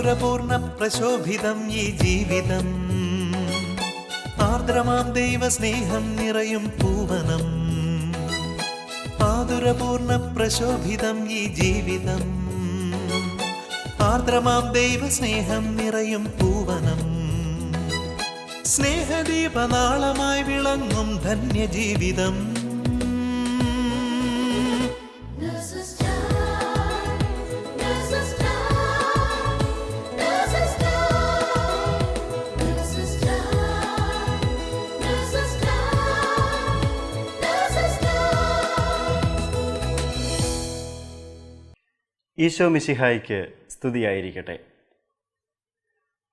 മാധുരപൂർണ്ണ പ്രശോഭിതം ഈ ജീവിതം, ആർദ്രമാം ദൈവസ്നേഹം നിറയും പൂവനം. മാധുരപൂർണ്ണ പ്രശോഭിതം ഈ ജീവിതം, ആർദ്രമാം ദൈവസ്നേഹം നിറയും പൂവനം. സ്നേഹദീപനാളമായി വിളങ്ങും ധന്യജീവിതം. ഈശോ മിശിഹായ്ക്ക് സ്തുതിയായിരിക്കട്ടെ.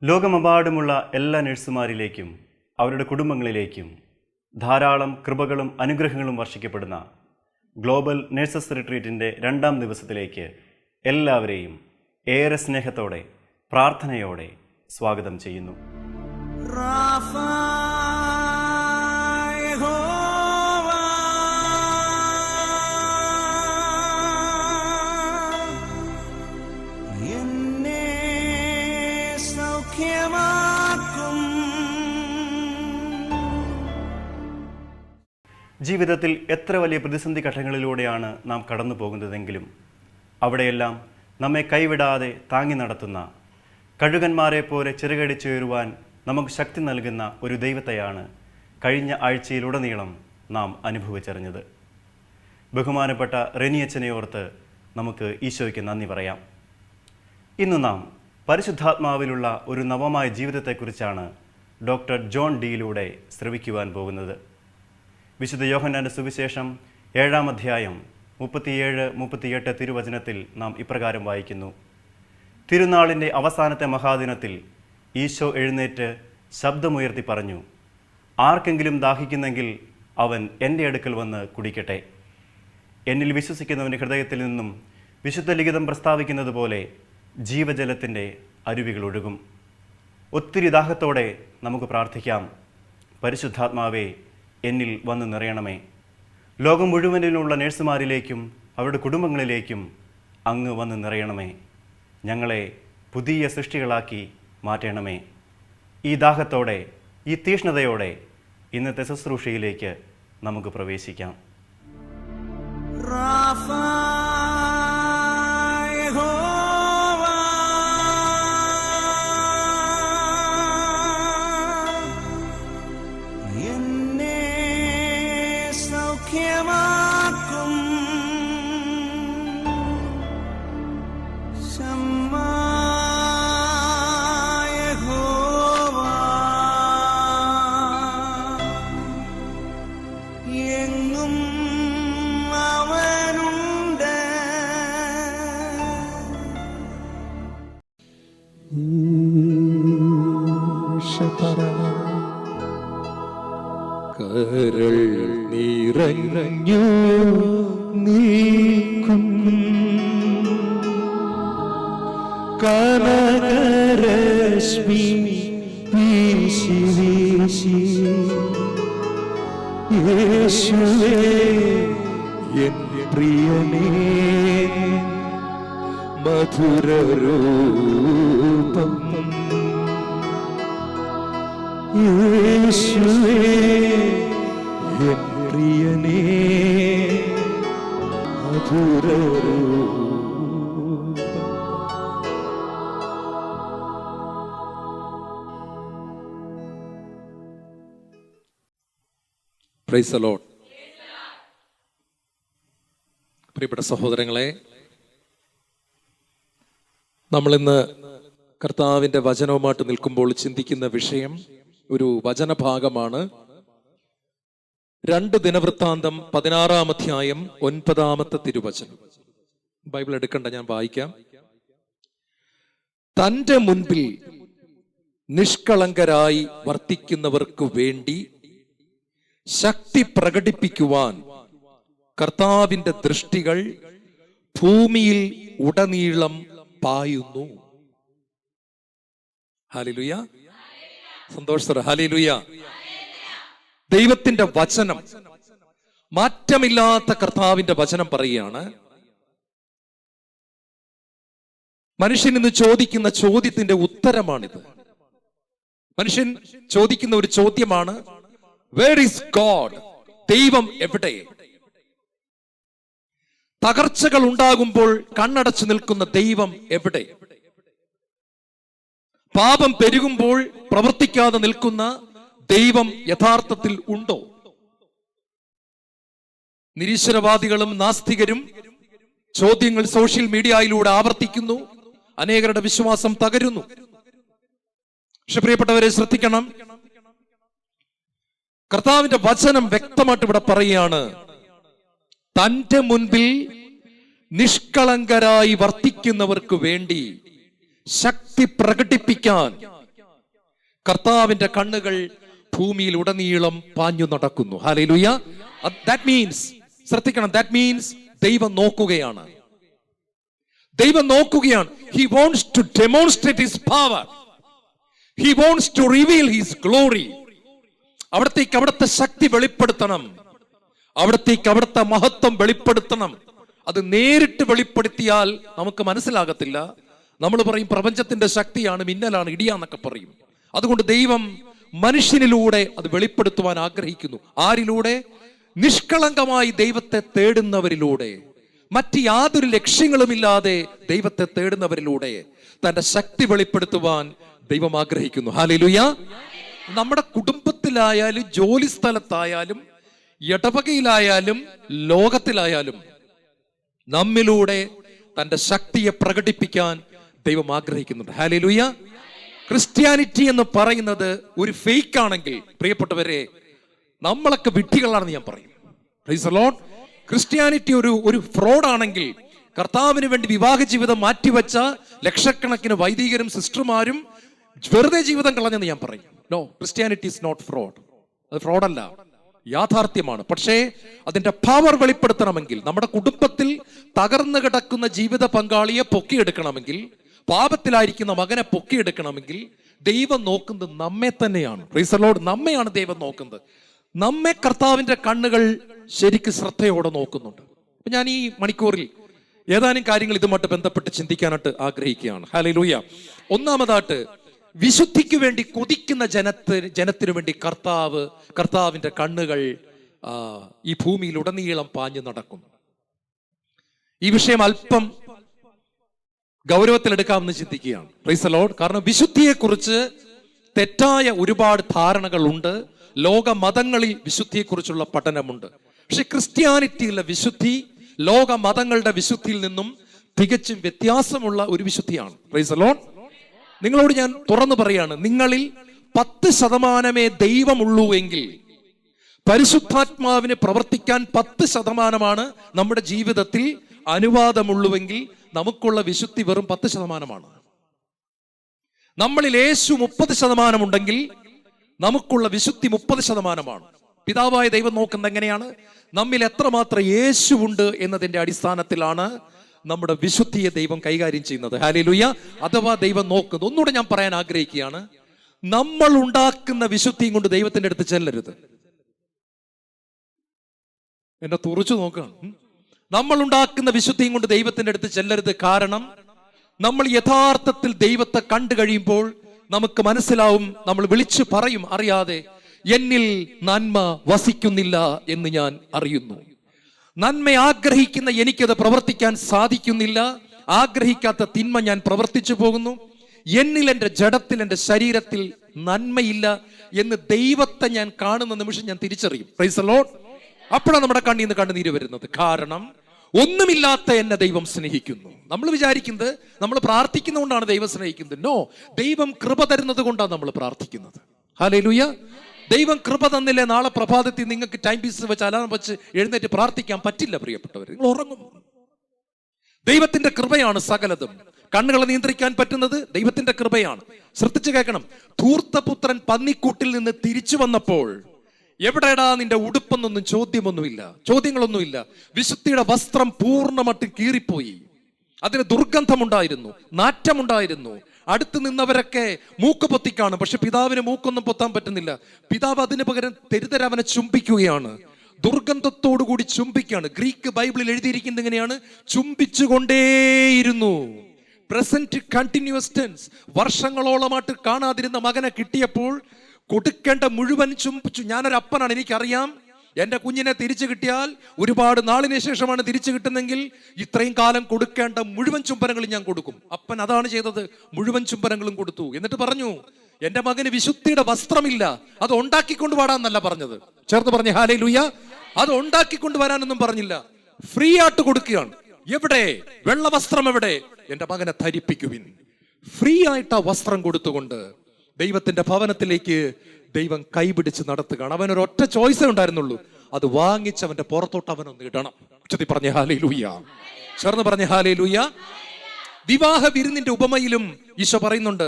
ലോകമെമ്പാടുമുള്ള എല്ലാ നഴ്സുമാരിലേക്കും അവരുടെ കുടുംബങ്ങളിലേക്കും ധാരാളം കൃപകളും അനുഗ്രഹങ്ങളും വർഷിക്കപ്പെടുന്ന ഗ്ലോബൽ നഴ്സസ് റിട്രീറ്റിൻ്റെ 2ാം ദിവസത്തിലേക്ക് എല്ലാവരെയും ഏറെ സ്നേഹത്തോടെ പ്രാർത്ഥനയോടെ സ്വാഗതം ചെയ്യുന്നു. ജീവിതത്തിൽ എത്ര വലിയ പ്രതിസന്ധി ഘട്ടങ്ങളിലൂടെയാണ് നാം കടന്നു പോകുന്നതെങ്കിലും അവിടെയെല്ലാം നമ്മെ കൈവിടാതെ താങ്ങി നടത്തുന്ന, കഴുകന്മാരെ പോലെ ചിറകടിച്ചുയരുവാൻ നമുക്ക് ശക്തി നൽകുന്ന ഒരു ദൈവത്തെയാണ് കഴിഞ്ഞ ആഴ്ചയിലുടനീളം നാം അനുഭവിച്ചറിഞ്ഞത്. ബഹുമാനപ്പെട്ട റെനിയച്ചനെ ഓർത്ത് നമുക്ക് ഈശോയ്ക്ക് നന്ദി പറയാം. ഇന്ന് നാം പരിശുദ്ധാത്മാവിലുള്ള ഒരു നവമായ ജീവിതത്തെക്കുറിച്ചാണ് ഡോക്ടർ ജോൺ ഡിയിലൂടെ ശ്രവിക്കുവാൻ പോകുന്നത്. വിശുദ്ധ യോഹന്നാന്റെ സുവിശേഷം 7-ാം അധ്യായം 37-38 തിരുവചനത്തിൽ നാം ഇപ്രകാരം വായിക്കുന്നു: തിരുനാളിൻ്റെ അവസാനത്തെ മഹാദിനത്തിൽ ഈശോ എഴുന്നേറ്റ് ശബ്ദമുയർത്തി പറഞ്ഞു, ആർക്കെങ്കിലും ദാഹിക്കുന്നെങ്കിൽ അവൻ എൻ്റെ അടുക്കൽ വന്ന് കുടിക്കട്ടെ. എന്നിൽ വിശ്വസിക്കുന്നവൻ്റെ ഹൃദയത്തിൽ നിന്നും വിശുദ്ധ ലിഖിതം പ്രസ്താവിക്കുന്നത് പോലെ ജീവജലത്തിൻ്റെ അരുവികൾ ഒഴുകും. ഒത്തിരി ദാഹത്തോടെ നമുക്ക് പ്രാർത്ഥിക്കാം, പരിശുദ്ധാത്മാവേ എന്നിൽ വന്ന് നിറയണമേ. ലോകം മുഴുവനിലുള്ള നഴ്സുമാരിലേക്കും അവരുടെ കുടുംബങ്ങളിലേക്കും അങ്ങ് വന്ന് നിറയണമേ. ഞങ്ങളെ പുതിയ സൃഷ്ടികളാക്കി മാറ്റണമേ. ഈ ദാഹത്തോടെ, ഈ തീഷ്ണതയോടെ ഇന്നത്തെ ശുശ്രൂഷയിലേക്ക് നമുക്ക് പ്രവേശിക്കാം. കരൾ നിറഞ്ഞു നീക്കും കനകരശ്മി വീശി വീശി യേശുവേ എൻ പ്രിയനേ മധുരരൂപം യേശുവേ എൻ പ്രിയനേ മധുരരൂപം. Praise the Lord. പ്രിയപ്പെട്ട സഹോദരങ്ങളെ, നമ്മളിന്ന് കർത്താവിൻ്റെ വചനവുമായിട്ട് നിൽക്കുമ്പോൾ ചിന്തിക്കുന്ന വിഷയം ഒരു വചനഭാഗമാണ്. 2 ദിനവൃത്താന്തം 16-ാം അധ്യായം 9-ാമത്തെ തിരുവചനം. ബൈബിൾ എടുക്കണ്ട, ഞാൻ വായിക്കാം. തൻ്റെ മുൻപിൽ നിഷ്കളങ്കരായി വർത്തിക്കുന്നവർക്ക് വേണ്ടി ശക്തി പ്രകടിപ്പിക്കുവാൻ കർത്താവിൻ്റെ ദൃഷ്ടികൾ ഭൂമിയിൽ ഉടനീളം പായുന്നു. ഹല്ലേലൂയ. സന്തോഷത്തോടെ ഹല്ലേലൂയ. ദൈവത്തിന്റെ വചനം, മാറ്റമില്ലാത്ത കർത്താവിന്റെ വചനം പറയുകയാണ്, മനുഷ്യൻ ഇന്ന് ചോദിക്കുന്ന ചോദ്യത്തിന്റെ ഉത്തരമാണിത്. മനുഷ്യൻ ചോദിക്കുന്ന ഒരു ചോദ്യമാണ്, വേർ ഈസ് ഗോഡ്? ദൈവം എവിടെ? തകർച്ചകൾ ഉണ്ടാകുമ്പോൾ കണ്ണടച്ചു നിൽക്കുന്ന ദൈവം എവിടെ? പാപം പെരുകുമ്പോൾ പ്രവർത്തിക്കാതെ നിൽക്കുന്ന ദൈവം യഥാർത്ഥത്തിൽ ഉണ്ടോ? നിരീശ്വരവാദികളും നാസ്തികരും ചോദ്യങ്ങൾ സോഷ്യൽ മീഡിയയിലൂടെ ആവർത്തിക്കുന്നു. അനേകരുടെ വിശ്വാസം തകരുന്നു. പക്ഷെ പ്രിയപ്പെട്ടവരെ ശ്രദ്ധിക്കണം, കർത്താവിന്റെ വചനം വ്യക്തമായിട്ട് ഇവിടെ പറയുകയാണ്, തന്റെ മുൻപിൽ നിഷ്കളങ്കരായി വർത്തിക്കുന്നവർക്ക് വേണ്ടി ശക്തി പ്രകടിപ്പിക്കാൻ കർത്താവിന്റെ കണ്ണുകൾ ഭൂമിയിൽ ഉടനീളം പാഞ്ഞു നടക്കുന്നു. ഹല്ലേലൂയ. ദാറ്റ് മീൻസ്, ശ്രദ്ധിക്കണം, ദാറ്റ് മീൻസ് ദൈവം നോക്കുകയാണ്. ദൈവം നോക്കുകയാണ്. He wants to demonstrate his power. He wants to reveal his glory. അവിടത്തേക്ക് അവിടുത്തെ ശക്തി വെളിപ്പെടുത്തണം. അവിടത്തേക്ക് അവിടുത്തെ മഹത്വം വെളിപ്പെടുത്തണം. അത് നേരിട്ട് വെളിപ്പെടുത്തിയാൽ നമുക്ക് മനസ്സിലാകത്തില്ല. നമ്മൾ പറയും പ്രപഞ്ചത്തിന്റെ ശക്തിയാണ്, മിന്നലാണ്, ഇടിയാന്നൊക്കെ പറയും. അതുകൊണ്ട് ദൈവം മനുഷ്യനിലൂടെ അത് വെളിപ്പെടുത്തുവാൻ ആഗ്രഹിക്കുന്നു. ആരിലൂടെ? നിഷ്കളങ്കമായി ദൈവത്തെ തേടുന്നവരിലൂടെ, മറ്റ് യാതൊരു ലക്ഷ്യങ്ങളുമില്ലാതെ ദൈവത്തെ തേടുന്നവരിലൂടെ തന്റെ ശക്തി വെളിപ്പെടുത്തുവാൻ ദൈവം ആഗ്രഹിക്കുന്നു. ഹല്ലേലൂയ. നമ്മുടെ കുടുംബത്തിലായാലും ജോലി സ്ഥലത്തായാലും ഇടവകയിലായാലും ലോകത്തിലായാലും നമ്മിലൂടെ തന്റെ ശക്തിയെ പ്രകടിപ്പിക്കാൻ ദൈവം ആഗ്രഹിക്കുന്നുണ്ട്. ഹല്ലേലൂയ. ക്രിസ്ത്യാനിറ്റി എന്ന് പറയുന്നത് ഒരു ഫേക്ക് ആണെങ്കിൽ പ്രിയപ്പെട്ടവരെ, നമ്മളൊക്കെ വിഡ്ഢികളാണെന്ന് ഞാൻ പറയും. Praise the Lord. ക്രിസ്ത്യാനിറ്റി ഒരു ഫ്രോഡ് ആണെങ്കിൽ, കർത്താവിന് വേണ്ടി വിവാഹ ജീവിതം മാറ്റിവെച്ച ലക്ഷക്കണക്കിന് വൈദികരും സിസ്റ്റർമാരും വെറുതെ ജീവിതം കളഞ്ഞെന്ന് ഞാൻ പറയും. No, Christianity is not fraud. അത് ഫ്രോഡല്ല, യാഥാർത്ഥ്യമാണ്. പക്ഷേ അതിന്റെ പവർ വെളിപ്പെടുത്തണമെങ്കിൽ, നമ്മുടെ കുടുംബത്തിൽ തകർന്നു കിടക്കുന്ന ജീവിത പങ്കാളിയെ പൊക്കിയെടുക്കണമെങ്കിൽ, പാപത്തിലായിരിക്കുന്ന മകനെ പൊക്കിയെടുക്കണമെങ്കിൽ ദൈവം നോക്കുന്നത് നമ്മെ തന്നെയാണ്. Praise the Lord. നമ്മെയാണ് ദൈവം നോക്കുന്നത്. നമ്മെ കർത്താവിന്റെ കണ്ണുകൾ ശരിക്ക് ശ്രദ്ധയോടെ നോക്കുന്നുണ്ട്. അപ്പൊ ഞാൻ ഈ മണിക്കൂറിൽ ഏതാനും കാര്യങ്ങൾ ഇതുമായിട്ട് ബന്ധപ്പെട്ട് ചിന്തിക്കാനായിട്ട് ആഗ്രഹിക്കുകയാണ്. ഹല്ലേലൂയ. ഒന്നാമതായിട്ട്, വിശുദ്ധിക്ക് വേണ്ടി കൊതിക്കുന്ന ജനത്തിനു വേണ്ടി കർത്താവിന്റെ കണ്ണുകൾ ഈ ഭൂമിയിൽ ഉടനീളം പാഞ്ഞു നടക്കും. ഈ വിഷയം അല്പം ഗൗരവത്തിലെടുക്കാമെന്ന് ചിന്തിക്കുകയാണ്. Praise the Lord. കാരണം വിശുദ്ധിയെക്കുറിച്ച് തെറ്റായ ഒരുപാട് ധാരണകൾ ഉണ്ട്. ലോക മതങ്ങളിൽ വിശുദ്ധിയെക്കുറിച്ചുള്ള പഠനമുണ്ട്. പക്ഷെ ക്രിസ്ത്യാനിറ്റിയിലെ വിശുദ്ധി ലോക മതങ്ങളുടെ വിശുദ്ധിയിൽ നിന്നും തികച്ചും വ്യത്യാസമുള്ള ഒരു വിശുദ്ധിയാണ്. Praise the Lord. നിങ്ങളോട് ഞാൻ തുറന്നു പറയാണ്, നിങ്ങളിൽ 10% ദൈവമുള്ളൂ എങ്കിൽ, പരിശുദ്ധാത്മാവിന് പ്രവർത്തിക്കാൻ 10% നമ്മുടെ ജീവിതത്തിൽ അനുവാദമുള്ളുവെങ്കിൽ, നമുക്കുള്ള വിശുദ്ധി വെറും 10%. നമ്മളിൽ യേശു 30% ഉണ്ടെങ്കിൽ നമുക്കുള്ള വിശുദ്ധി 30%. പിതാവായ ദൈവം നോക്കുന്നത് എങ്ങനെയാണ്? നമ്മിൽ എത്രമാത്രം യേശു ഉണ്ട് എന്നതിന്റെ അടിസ്ഥാനത്തിലാണ് നമ്മുടെ വിശുദ്ധിയെ ദൈവം കൈകാര്യം ചെയ്യുന്നത്. ഹല്ലേലൂയ. അഥവാ ദൈവം നോക്കുന്നത്, ഒന്നുകൂടെ ഞാൻ പറയാൻ ആഗ്രഹിക്കുകയാണ്, നമ്മൾ ഉണ്ടാക്കുന്ന വിശുദ്ധിയും കൊണ്ട് ദൈവത്തിന്റെ അടുത്ത് ചെല്ലരുത്. എന്നെ തുറച്ചു നോക്കുകയാണ്. നമ്മൾ ഉണ്ടാക്കുന്ന വിശുദ്ധിയും കൊണ്ട് ദൈവത്തിന്റെ അടുത്ത് ചെല്ലരുത്. കാരണം നമ്മൾ യഥാർത്ഥത്തിൽ ദൈവത്തെ കണ്ടു കഴിയുമ്പോൾ നമുക്ക് മനസ്സിലാവും, നമ്മൾ വിളിച്ചു പറയും അറിയാതെ, എന്നിൽ നന്മ വസിക്കുന്നില്ല എന്ന് ഞാൻ അറിയുന്നു. നന്മ ആഗ്രഹിക്കുന്ന എനിക്കത് പ്രവർത്തിക്കാൻ സാധിക്കുന്നില്ല. ആഗ്രഹിക്കാത്ത തിന്മ ഞാൻ പ്രവർത്തിച്ചു പോകുന്നു. എന്നിൽ, എൻ്റെ ജഡത്തിൽ, എൻ്റെ ശരീരത്തിൽ നന്മയില്ല എന്ന് ദൈവത്തെ ഞാൻ കാണുന്ന നിമിഷം ഞാൻ തിരിച്ചറിയും. Praise the Lord. അപ്പോഴാണ് നമ്മുടെ കണ്ണിൽ നിന്ന് കണ്ണുനീര് വരുന്നത്. കാരണം ഒന്നുമില്ലാത്ത എന്നെ ദൈവം സ്നേഹിക്കുന്നു. നമ്മൾ വിചാരിക്കുന്നത് നമ്മൾ പ്രാർത്ഥിക്കുന്നതുകൊണ്ടാണ് ദൈവം സ്നേഹിക്കുന്നത്. നോ, ദൈവം കൃപ തരുന്നത് കൊണ്ടാണ് നമ്മൾ പ്രാർത്ഥിക്കുന്നത്. ഹല്ലേലൂയ. ദൈവം കൃപ തന്നില്ലേ, നാളെ പ്രഭാതത്തിൽ നിങ്ങൾക്ക് ടൈം പീസ് വെച്ച് അലാറം വെച്ച് എഴുന്നേറ്റ് പ്രാർത്ഥിക്കാൻ പറ്റില്ല പ്രിയപ്പെട്ടവർ. നിങ്ങൾ ഉറങ്ങും. ദൈവത്തിന്റെ കൃപയാണ് സകലതും. കണ്ണുകളെ നിയന്ത്രിക്കാൻ പറ്റുന്നത് ദൈവത്തിന്റെ കൃപയാണ്. ശ്രദ്ധിച്ചു കേൾക്കണം. ധൂർത്തപുത്രൻ പന്നിക്കൂട്ടിൽ നിന്ന് തിരിച്ചു വന്നപ്പോൾ, എവിടെടാ നിന്റെ ഉടുപ്പെന്നൊന്നും ചോദ്യങ്ങളൊന്നുമില്ല. വിശുദ്ധിയുടെ വസ്ത്രം പൂർണ്ണമായിട്ടും കീറിപ്പോയി. അതിന് ദുർഗന്ധമുണ്ടായിരുന്നു, നാറ്റമുണ്ടായിരുന്നു. അടുത്ത് നിന്നവരൊക്കെ മൂക്ക് പൊത്തിക്കാണ്. പക്ഷെ പിതാവിന് മൂക്കൊന്നും പൊത്താൻ പറ്റുന്നില്ല. പിതാവ് അതിന് പകരം തെരുതര അവനെ ചുംബിക്കുകയാണ്. ദുർഗന്ധത്തോടുകൂടി ചുംബിക്കുകയാണ്. ഗ്രീക്ക് ബൈബിളിൽ എഴുതിയിരിക്കുന്നത് എങ്ങനെയാണ്? ചുംബിച്ചുകൊണ്ടേയിരുന്നു. Present continuous tense. വർഷങ്ങളോളമായിട്ട് കാണാതിരുന്ന മകനെ കിട്ടിയപ്പോൾ കൊടുക്കേണ്ട മുഴുവൻ ഞാനൊരു അപ്പനാണ്, എനിക്കറിയാം എന്റെ കുഞ്ഞിനെ തിരിച്ചു കിട്ടിയാൽ ഒരുപാട് നാളിന് ശേഷമാണ് തിരിച്ചു കിട്ടുന്നെങ്കിൽ ഇത്രയും കാലം കൊടുക്കേണ്ട മുഴുവൻ ചുംബനങ്ങളും ഞാൻ കൊടുക്കും. അപ്പൻ അതാണ് ചെയ്തത്, മുഴുവൻ ചുംബനങ്ങളും കൊടുത്തു. എന്നിട്ട് പറഞ്ഞു, എന്റെ മകന് വിശുദ്ധിയുടെ വസ്ത്രമില്ല, അത് ഉണ്ടാക്കിക്കൊണ്ട് വരാന്നല്ല പറഞ്ഞത്. ചേർന്ന് പറഞ്ഞ ഹല്ലേലൂയ. അത് ഉണ്ടാക്കിക്കൊണ്ട് വരാനൊന്നും പറഞ്ഞില്ല, ഫ്രീ ആയിട്ട് കൊടുക്കുകയാണ്. എവിടെ വെള്ള വസ്ത്രം, എവിടെ? എന്റെ മകനെ ധരിപ്പിക്കുവിൻ. ഫ്രീ ആയിട്ട് ആ വസ്ത്രം കൊടുത്തുകൊണ്ട് ദൈവത്തിന്റെ ഭവനത്തിലേക്ക് ദൈവം കൈപിടിച്ച് നടത്തുകയാണ്. അവനൊരു ഒറ്റ ചോയ്സേ ഉണ്ടായിരുന്നുള്ളൂ, അത് വാങ്ങിച്ച് അവന്റെ പുറത്തോട്ട് അവനൊന്ന് ഇടണം. ഉച്ചത്തിൽ പറഞ്ഞ ഹല്ലേലൂയ. ചേർന്ന് പറഞ്ഞ ഹല്ലേലൂയ. വിവാഹ വിരുന്നിന്റെ ഉപമയിലും ഈശോ പറയുന്നുണ്ട്,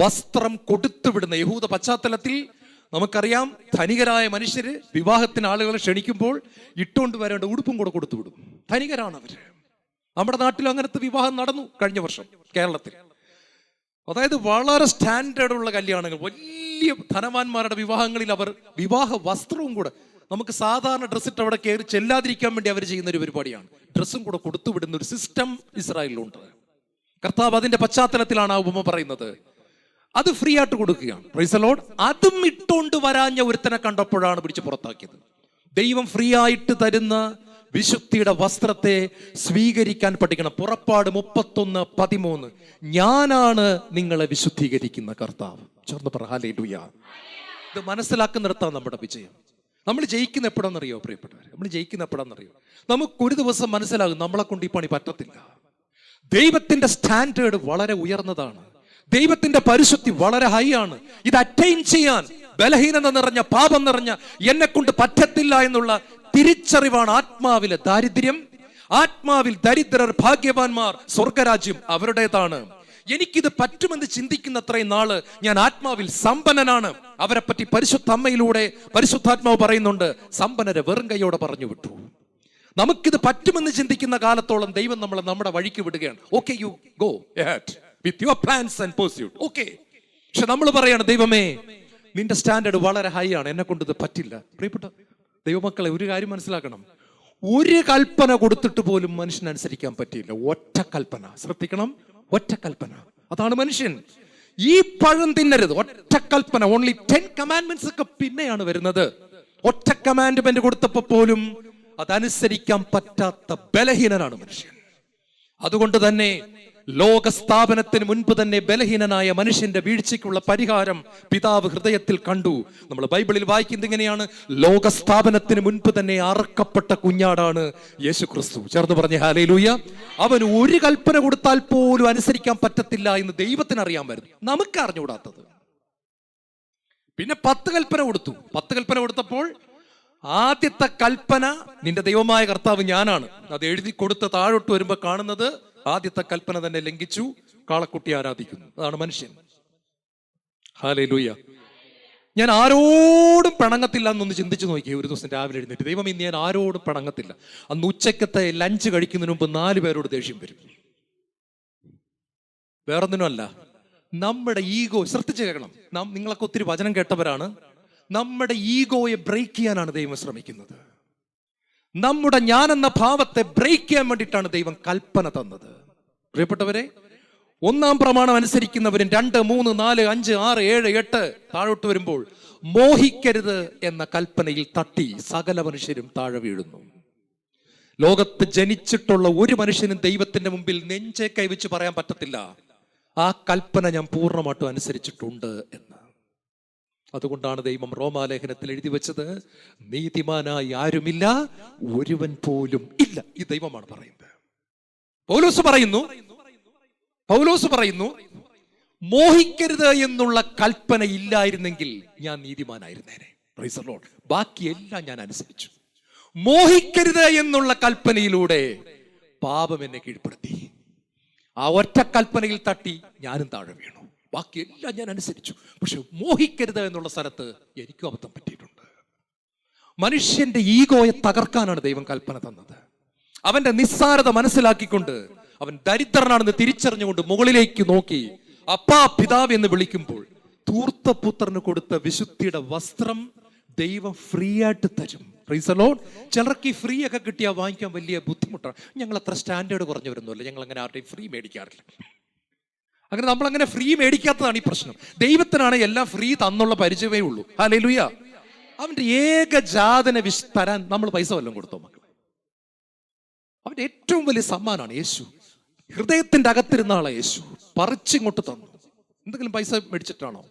വസ്ത്രം കൊടുത്തു വിടുന്ന. യഹൂദ പശ്ചാത്തലത്തിൽ നമുക്കറിയാം, ധനികരായ മനുഷ്യര് വിവാഹത്തിന് ആളുകളെ ക്ഷണിക്കുമ്പോൾ ഇട്ടുകൊണ്ട് വരേണ്ട ഉടുപ്പും കൂടെ കൊടുത്തു വിടും. ധനികരാണ് അവര്. നമ്മുടെ നാട്ടിൽ അങ്ങനത്തെ വിവാഹം നടന്നു കഴിഞ്ഞ വർഷം കേരളത്തിൽ. അതായത് വളരെ സ്റ്റാൻഡേർഡ് ഉള്ള കല്യാണങ്ങൾ, വലിയ ധനവാന്മാരുടെ വിവാഹങ്ങളിൽ അവർ വിവാഹ വസ്ത്രവും കൂടെ, നമുക്ക് സാധാരണ ഡ്രസ് ഇട്ട് അവിടെ കയറി ചെല്ലാതിരിക്കാൻ വേണ്ടി അവർ ചെയ്യുന്ന ഒരു പരിപാടിയാണ്. ഡ്രസ്സും കൂടെ കൊടുത്തുവിടുന്ന ഒരു സിസ്റ്റം ഇസ്രായേലിലുണ്ട്. കർത്താവ് അതിന്റെ പശ്ചാത്തലത്തിലാണ് ആ ഉപമ പറയുന്നത്. അത് ഫ്രീ ആയിട്ട് കൊടുക്കുകയാണ്. Praise the Lord. അതും ഇട്ടുകൊണ്ട് വരാഞ്ഞ ഒരുത്തനെ കണ്ടപ്പോഴാണ് പിടിച്ച് പുറത്താക്കിയത്. ദൈവം ഫ്രീ ആയിട്ട് തരുന്ന വിശുദ്ധിയുടെ വസ്ത്രത്തെ സ്വീകരിക്കാൻ പഠിക്കണം. പുറപ്പാട് 31:13, ഞാനാണ് നിങ്ങളെ വിശുദ്ധീകരിക്കുന്ന കർത്താവ്. ചേർന്ന് പറ ഹല്ലേലൂയ. ഇത് മനസ്സിലാക്കുന്നിടത്താണ് നമ്മുടെ വിജയം. നമ്മൾ ജയിക്കുന്ന എപ്പോഴാണെന്നറിയോ പ്രിയപ്പെട്ടവർ? നമ്മൾ ജയിക്കുന്ന എപ്പോഴാണെന്നറിയോ? നമുക്കൊരു ദിവസം മനസ്സിലാകും, നമ്മളെ കൊണ്ട് ഈ പണി പറ്റത്തില്ല. ദൈവത്തിന്റെ സ്റ്റാൻഡേർഡ് വളരെ ഉയർന്നതാണ്. ദൈവത്തിന്റെ പരിശുദ്ധി വളരെ ഹൈ ആണ്. ഇത് അറ്റൈൻ ചെയ്യാൻ ബലഹീനത നിറഞ്ഞ, പാപം നിറഞ്ഞ, എന്നെ കൊണ്ട് പറ്റത്തില്ല എന്നുള്ള തിരിച്ചറിവാണ് ആത്മാവിലെ ദാരിദ്ര്യം. ആത്മാവിൽ ദരിദ്രർ ഭാഗ്യവാന്മാർ, സ്വർഗരാജ്യം അവരുടേതാണ്. എനിക്കിത് പറ്റുമെന്ന് ചിന്തിക്കുന്ന അത്രയും നാള് ഞാൻ ആത്മാവിൽ സമ്പന്നനാണ്. അവരെ പറ്റി പരിശുദ്ധ അമ്മയിലൂടെ പരിശുദ്ധാത്മാവ് പറയുന്നുണ്ട്, സമ്പന്നരെ വെറും കൈയോടെ പറഞ്ഞു വിട്ടു. നമുക്കിത് പറ്റുമെന്ന് ചിന്തിക്കുന്ന കാലത്തോളം ദൈവം നമ്മളെ നമ്മുടെ വഴിക്ക് വിടുകയാണ്. Okay, you go ahead with your plans and pursuit. Okay. പക്ഷെ നമ്മൾ പറയാണ്, ദൈവമേ നിന്റെ സ്റ്റാൻഡേർഡ് വളരെ ഹൈ ആണ്, എന്നെ കൊണ്ട് ഇത് പറ്റില്ല. പ്രിയപ്പെട്ട ദൈവമക്കളെ, ഒരു കാര്യം മനസ്സിലാക്കണം, ഒരു കൽപ്പന കൊടുത്തിട്ട് പോലും മനുഷ്യൻ അനുസരിക്കാൻ പറ്റിയില്ല. ഒറ്റ കൽപ്പന, ശ്രദ്ധിക്കണം, ഒറ്റ കൽപ്പന. അതാണ് മനുഷ്യൻ. ഈ പഴം തിന്നരുത്, ഒറ്റ കൽപ്പന. ഓൺലി 10 കമാൻഡ്മെന്റ്സ് ഒക്കെ പിന്നെയാണ് വരുന്നത്. ഒറ്റ കമാൻഡ്മെന്റ് കൊടുത്തപ്പോ പോലും അതനുസരിക്കാൻ പറ്റാത്ത ബലഹീനനാണ് മനുഷ്യൻ. അതുകൊണ്ട് തന്നെ ലോകസ്ഥാപനത്തിന് മുൻപ് തന്നെ ബലഹീനനായ മനുഷ്യന്റെ വീഴ്ചയ്ക്കുള്ള പരിഹാരം പിതാവ് ഹൃദയത്തിൽ കണ്ടു. നമ്മൾ ബൈബിളിൽ വായിക്കുന്നത് ഇങ്ങനെയാണ്, ലോകസ്ഥാപനത്തിന് മുൻപ് തന്നെ അറക്കപ്പെട്ട കുഞ്ഞാടാണ് യേശു ക്രിസ്തു. ചേർന്ന് പറഞ്ഞ ഹല്ലേലൂയ. അവന് ഒരു കൽപ്പന കൊടുത്താൽ പോലും അനുസരിക്കാൻ പറ്റത്തില്ല എന്ന് ദൈവത്തിന് അറിയാമായിരുന്നു, നമുക്ക് അറിഞ്ഞുകൂടാത്തത്. പിന്നെ 10 കൽപ്പന കൊടുത്തു. 10 കൽപ്പന കൊടുത്തപ്പോൾ ആദ്യത്തെ കൽപ്പന, നിന്റെ ദൈവമായ കർത്താവ് ഞാനാണ്. അത് എഴുതി കൊടുത്ത് താഴോട്ട് വരുമ്പോ കാണുന്നത് ആദ്യത്തെ കൽപ്പന തന്നെ ലംഘിച്ചു, കാളക്കുട്ടി ആരാധിക്കുന്നു. അതാണ് മനുഷ്യൻ. ഹല്ലേലൂയ. ഞാൻ ആരോടും പിണങ്ങത്തില്ല എന്നൊന്ന് ചിന്തിച്ചു നോക്കിയേ. ഒരു ദിവസം രാവിലെ എഴുന്നേറ്റ്, ദൈവം ഇന്ന് ഞാൻ ആരോടും പിണങ്ങത്തില്ല. അന്ന് ഉച്ചക്കത്തെ ലഞ്ച് കഴിക്കുന്നതിന് മുമ്പ് 4 പേരോട് ദേഷ്യം വരും. വേറൊന്നിനുമല്ല, നമ്മുടെ ഈഗോ. ശ്രദ്ധിച്ചു കേൾക്കണം, നിങ്ങളൊക്കെ ഒത്തിരി വചനം കേട്ടവരാണ്. നമ്മുടെ ഈഗോയെ ബ്രേക്ക് ചെയ്യാനാണ് ദൈവം ശ്രമിക്കുന്നത്. നമ്മുടെ ഞാൻ എന്ന ഭാവത്തെ ബ്രേക്ക് ചെയ്യാൻ വേണ്ടിയിട്ടാണ് ദൈവം കൽപ്പന തന്നത്. പ്രിയപ്പെട്ടവരെ, 1-ാം പ്രമാണം അനുസരിക്കുന്നവരും 2, 3, 4, 5, 6, 7, 8 താഴോട്ട് വരുമ്പോൾ മോഹിക്കരുത് എന്ന കൽപ്പനയിൽ തട്ടി സകല മനുഷ്യരും താഴെ വീഴുന്നു. ലോകത്ത് ജനിച്ചിട്ടുള്ള ഒരു മനുഷ്യനും ദൈവത്തിന്റെ മുമ്പിൽ നെഞ്ചെ കൈവച്ച് പറയാൻ പറ്റത്തില്ല, ആ കൽപ്പന ഞാൻ പൂർണ്ണമായിട്ടും അനുസരിച്ചിട്ടുണ്ട് എന്ന്. അതുകൊണ്ടാണ് ദൈവം റോമാലേഖനത്തിൽ എഴുതി വെച്ചത്, നീതിമാനായി ആരുമില്ല, ഒരുവൻ പോലും ഇല്ല. ഈ ദൈവമാണ് പറയുന്നത്. പൗലോസ് പറയുന്നു, മോഹിക്കരുത് എന്നുള്ള കൽപ്പന ഇല്ലായിരുന്നെങ്കിൽ ഞാൻ നീതിമാനായിരുന്നേനെ. Praise the Lord. ബാക്കിയെല്ലാം ഞാൻ അനുസരിച്ചു. മോഹിക്കരുത് എന്നുള്ള കൽപ്പനയിലൂടെ പാപം എന്നെ കീഴ്പ്പെടുത്തി. ആ ഒറ്റ കൽപ്പനയിൽ തട്ടി ഞാനും താഴെ വീണു. ബാക്കിയെല്ലാം ഞാൻ അനുസരിച്ചു. പക്ഷെ മോഹിക്കരുത് എന്നുള്ള സ്ഥലത്ത് എനിക്കും അബദ്ധം പറ്റിയിട്ടുണ്ട്. മനുഷ്യന്റെ ഈഗോയെ തകർക്കാനാണ് ദൈവം കൽപ്പന തന്നത്. അവന്റെ നിസ്സാരത മനസ്സിലാക്കിക്കൊണ്ട്, അവൻ ദരിദ്രനാണെന്ന് തിരിച്ചറിഞ്ഞുകൊണ്ട് മുകളിലേക്ക് നോക്കി അപ്പാ പിതാവ് എന്ന് വിളിക്കുമ്പോൾ ധൂർത്തപുത്രന് കൊടുത്ത വിശുദ്ധിയുടെ വസ്ത്രം ദൈവം ഫ്രീ ആയിട്ട് തരും. Praise the Lord. ചിലർക്ക് ഈ ഫ്രീ ഒക്കെ കിട്ടിയാൽ വാങ്ങിക്കാൻ വലിയ ബുദ്ധിമുട്ടാണ്. ഞങ്ങൾ അത്ര സ്റ്റാൻഡേർഡ് കുറഞ്ഞു വരുന്നില്ല, ഞങ്ങൾ അങ്ങനെ ആരുടെയും ഫ്രീ മേടിക്കാറില്ല. അങ്ങനെ നമ്മളങ്ങനെ ഫ്രീ മേടിക്കാത്തതാണ് ഈ പ്രശ്നം. ദൈവത്തിനാണ് എല്ലാം ഫ്രീ തന്നുള്ള പരിചയമേ ഉള്ളൂ. ഹല്ലേലൂയ. അവന്റെ ഏകജാതനെ തരാൻ നമ്മൾ പൈസ വല്ലതും കൊടുത്തോ മക്കളെ? അവന്റെ ഏറ്റവും വലിയ സമ്മാനമാണ് യേശു. ഹൃദയത്തിന്റെ അകത്തിരുന്ന ആളെ യേശു പറിച്ചിങ്ങോട്ട് തന്നു. എന്തെങ്കിലും പൈസ മേടിച്ചിട്ടാണോ?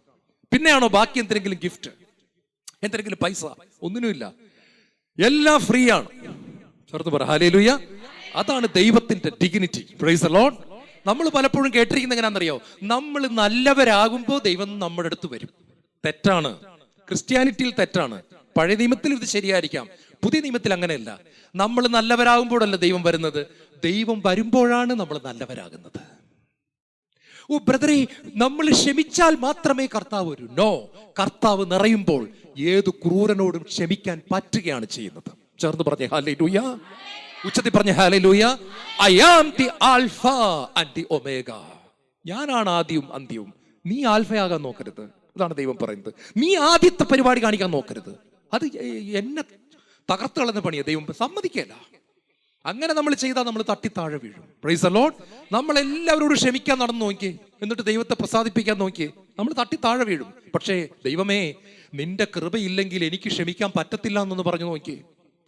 പിന്നെയാണോ ബാക്കി എന്തെങ്കിലും ഗിഫ്റ്റ്, എന്തെങ്കിലും പൈസ? ഒന്നിനുമില്ല, എല്ലാം ഫ്രീ ആണ്. ചേർത്ത് പറ ഹല്ലേലൂയ. അതാണ് ദൈവത്തിന്റെ ഡിഗ്നിറ്റി. Praise the Lord. നമ്മൾ പലപ്പോഴും കേട്ടിരിക്കുന്നത് എങ്ങനെയാണെന്നറിയോ? നമ്മൾ നല്ലവരാകുമ്പോൾ ദൈവം നമ്മുടെ അടുത്ത് വരും. തെറ്റാണ്. ക്രിസ്ത്യാനിറ്റിയിൽ തെറ്റാണ്. പഴയ നിയമത്തിൽ ഇത് ശരിയായിരിക്കാം, പുതിയ നിയമത്തിൽ അങ്ങനെയല്ല. നമ്മൾ നല്ലവരാകുമ്പോഴല്ല ദൈവം വരുന്നത്, ദൈവം വരുമ്പോഴാണ് നമ്മൾ നല്ലവരാകുന്നത്. ഓ ബ്രദറെ, നമ്മൾ ക്ഷമിച്ചാൽ മാത്രമേ കർത്താവ് വരൂ. നോ, കർത്താവ് നിറയുമ്പോൾ ഏത് ക്രൂരനോടും ക്ഷമിക്കാൻ പറ്റുകയാണ് ചെയ്യുന്നത്. ചേർന്ന് പറഞ്ഞേ ഹല്ലേലൂയ. ഉച്ചത്തിൽ പറഞ്ഞ hallelujah. I am the alpha and the omega. ഞാനാണ് ആദ്യവും അന്ത്യവും. നീ ആൽഫയാകാൻ നോക്കരുത്. അതാണ് ദൈവം പറയുന്നത്. നീ ആദ്യത്തെ പരിപാടി കാണിക്കാൻ നോക്കരുത്. അത് എന്നെ തകർത്ത് കളഞ്ഞ പണിയാ. ദൈവം സമ്മതിക്കല്ല. അങ്ങനെ നമ്മൾ ചെയ്താൽ നമ്മൾ തട്ടിത്താഴെ വീഴും. Praise the Lord. നമ്മൾ എല്ലാവരോടും ക്ഷമിക്കാൻ നടന്നു നോക്കിയേ, എന്നിട്ട് ദൈവത്തെ പ്രസാദിപ്പിക്കാൻ നോക്കിയേ, നമ്മൾ തട്ടിത്താഴെ വീഴും. പക്ഷേ ദൈവമേ, നിന്റെ കൃപയില്ലെങ്കിൽ എനിക്ക് ക്ഷമിക്കാൻ പറ്റത്തില്ല എന്നൊന്ന് പറഞ്ഞു നോക്കിയേ.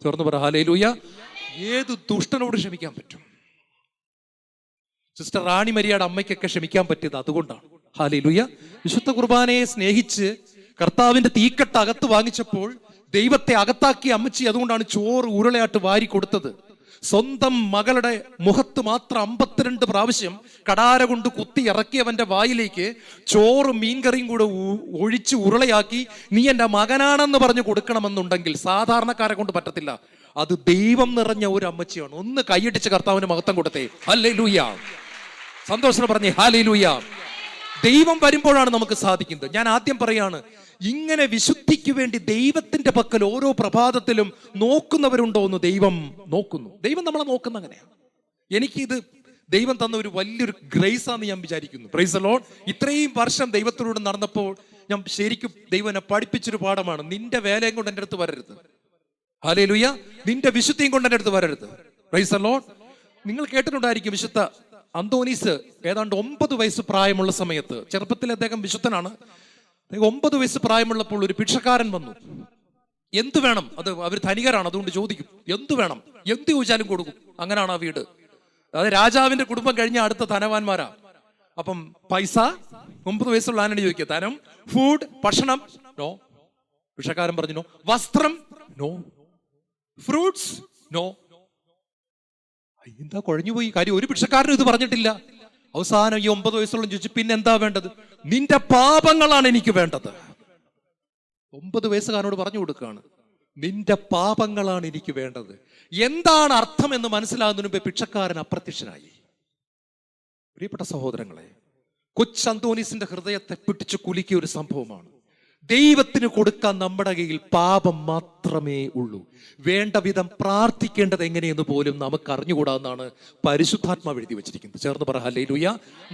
ചേർന്ന് പറ ഹല്ലേലൂയ. ഏത് ദുഷ്ടനോട് ക്ഷമിക്കാൻ പറ്റും? സിസ്റ്റർ റാണി മരിയയുടെ അമ്മയ്ക്കൊക്കെ ക്ഷമിക്കാൻ പറ്റിയത് അതുകൊണ്ടാണ്. ഹല്ലേലൂയ. വിശുദ്ധ കുർബാനയെ സ്നേഹിച്ച് കർത്താവിന്റെ തീക്കട്ട അകത്ത് വാങ്ങിച്ചപ്പോൾ ദൈവത്തെ അകത്താക്കി അമ്മച്ചി അതുകൊണ്ടാണ് ചോറ് ഉരുളയായിട്ട് വാരി കൊടുത്തത്. സ്വന്തം മകളുടെ മുഖത്ത് മാത്രം 52 പ്രാവശ്യം കടാര കൊണ്ട് കുത്തി ഇറക്കിയവന്റെ വായിലേക്ക് ചോറും മീൻകറിയും കൂടെ ഒഴിച്ച് ഉരുളയാക്കി നീ എൻ്റെ മകനാണെന്ന് പറഞ്ഞു കൊടുക്കണമെന്നുണ്ടെങ്കിൽ സാധാരണക്കാരെ കൊണ്ട് പറ്റത്തില്ല. അത് ദൈവം നിറഞ്ഞ ഒരു അമ്മച്ചിയാണ്. ഒന്ന് കൈയടിച്ച് കർത്താവിന് മഹത്വം കൊടുത്തേ. ഹല്ലേലൂയ. സന്തോഷം പറഞ്ഞേ ഹല്ലേലൂയ. ദൈവം വരുമ്പോഴാണ് നമുക്ക് സാധിക്കുന്നത്. ഞാൻ ആദ്യം പറയാണ്, ഇങ്ങനെ വിശുദ്ധിക്ക് വേണ്ടി ദൈവത്തിന്റെ പക്കൽ ഓരോ പ്രഭാതത്തിലും നോക്കുന്നവരുണ്ടോ എന്ന് ദൈവം നോക്കുന്നു. ദൈവം നമ്മളെ നോക്കുന്ന അങ്ങനെയാണ്. എനിക്കിത് ദൈവം തന്ന ഒരു വലിയൊരു ഗ്രേസ് ആണെന്ന് ഞാൻ വിചാരിക്കുന്നു. Praise the Lord. ഇത്രയും വർഷം ദൈവത്തിലൂടെ നടന്നപ്പോൾ ഞാൻ ശരിക്കും ദൈവം എന്നെ പഠിപ്പിച്ചൊരു പാഠമാണ്. നിന്റെ വേലയും കൊണ്ട് എൻ്റെ അടുത്ത് വരരുത്. ഹല്ലേലൂയ. നിന്റെ വിശുദ്ധിയും കൊണ്ട് എൻ്റെ അടുത്ത് വരരുത്. Praise the Lord. നിങ്ങൾ കേട്ടിട്ടുണ്ടായിരിക്കും, വിശുദ്ധ അന്തോനീസ് ഏതാണ്ട് 9 വയസ്സ് പ്രായമുള്ള സമയത്ത്, ചെറുപ്പത്തിൽ അദ്ദേഹം വിശുദ്ധനാണ്, 9 വയസ്സ് പ്രായമുള്ളപ്പോൾ ഒരു ഭിക്ഷക്കാരൻ വന്നു. എന്ത് വേണം? അത് അവർ ധനികരാണ്, അതുകൊണ്ട് ചോദിക്കും എന്ത് വേണം, എന്ത് ചോദിച്ചാലും കൊടുക്കും. അങ്ങനെയാണ് ആ വീട്. അതായത് രാജാവിന്റെ കുടുംബം കഴിഞ്ഞ അടുത്ത ധനവാന്മാരാ. അപ്പം പൈസ 9 വയസ്സുള്ള ആനണി ചോദിക്കുക. ധനം, ഫുഡ്, ഭക്ഷണം, നോ. ഭിക്ഷക്കാരൻ പറഞ്ഞു നോ. വസ്ത്രം, നോ. Fruits, no. എന്താ കുഴഞ്ഞുപോയി കാര്യം? ഒരു ഭിക്ഷക്കാരനും ഇത് പറഞ്ഞിട്ടില്ല. അവസാനം ഈ 9 വയസ്സുള്ള ചോദിച്ചു, പിന്നെ എന്താ വേണ്ടത്? നിന്റെ പാപങ്ങളാണ് എനിക്ക് വേണ്ടത്. 9 വയസ്സുകാരനോട് പറഞ്ഞു കൊടുക്കുകയാണ്, നിന്റെ പാപങ്ങളാണ് എനിക്ക് വേണ്ടത്. എന്താണ് അർത്ഥം എന്ന് മനസ്സിലാകുന്നതിന് മുമ്പേ ഭിക്ഷക്കാരൻ അപ്രത്യക്ഷനായി. പ്രിയപ്പെട്ട സഹോദരങ്ങളെ, കൊച്ചന്തോനീസിന്റെ ഹൃദയത്തെ പിടിച്ചു കുലുക്കിയ ഒരു സംഭവമാണ്. ദൈവത്തിന് കൊടുക്കാൻ നമ്മുടെ കയ്യിൽ പാപം മാത്രമേ ഉള്ളൂ. വേണ്ട വിധം പ്രാർത്ഥിക്കേണ്ടത് എങ്ങനെയെന്ന് പോലും നമുക്ക് അറിഞ്ഞുകൂടാന്നാണ് പരിശുദ്ധാത്മാവ് എഴുതി വെച്ചിരിക്കുന്നത്. ചേർന്ന് പറ ഹല്ലേലൂയ.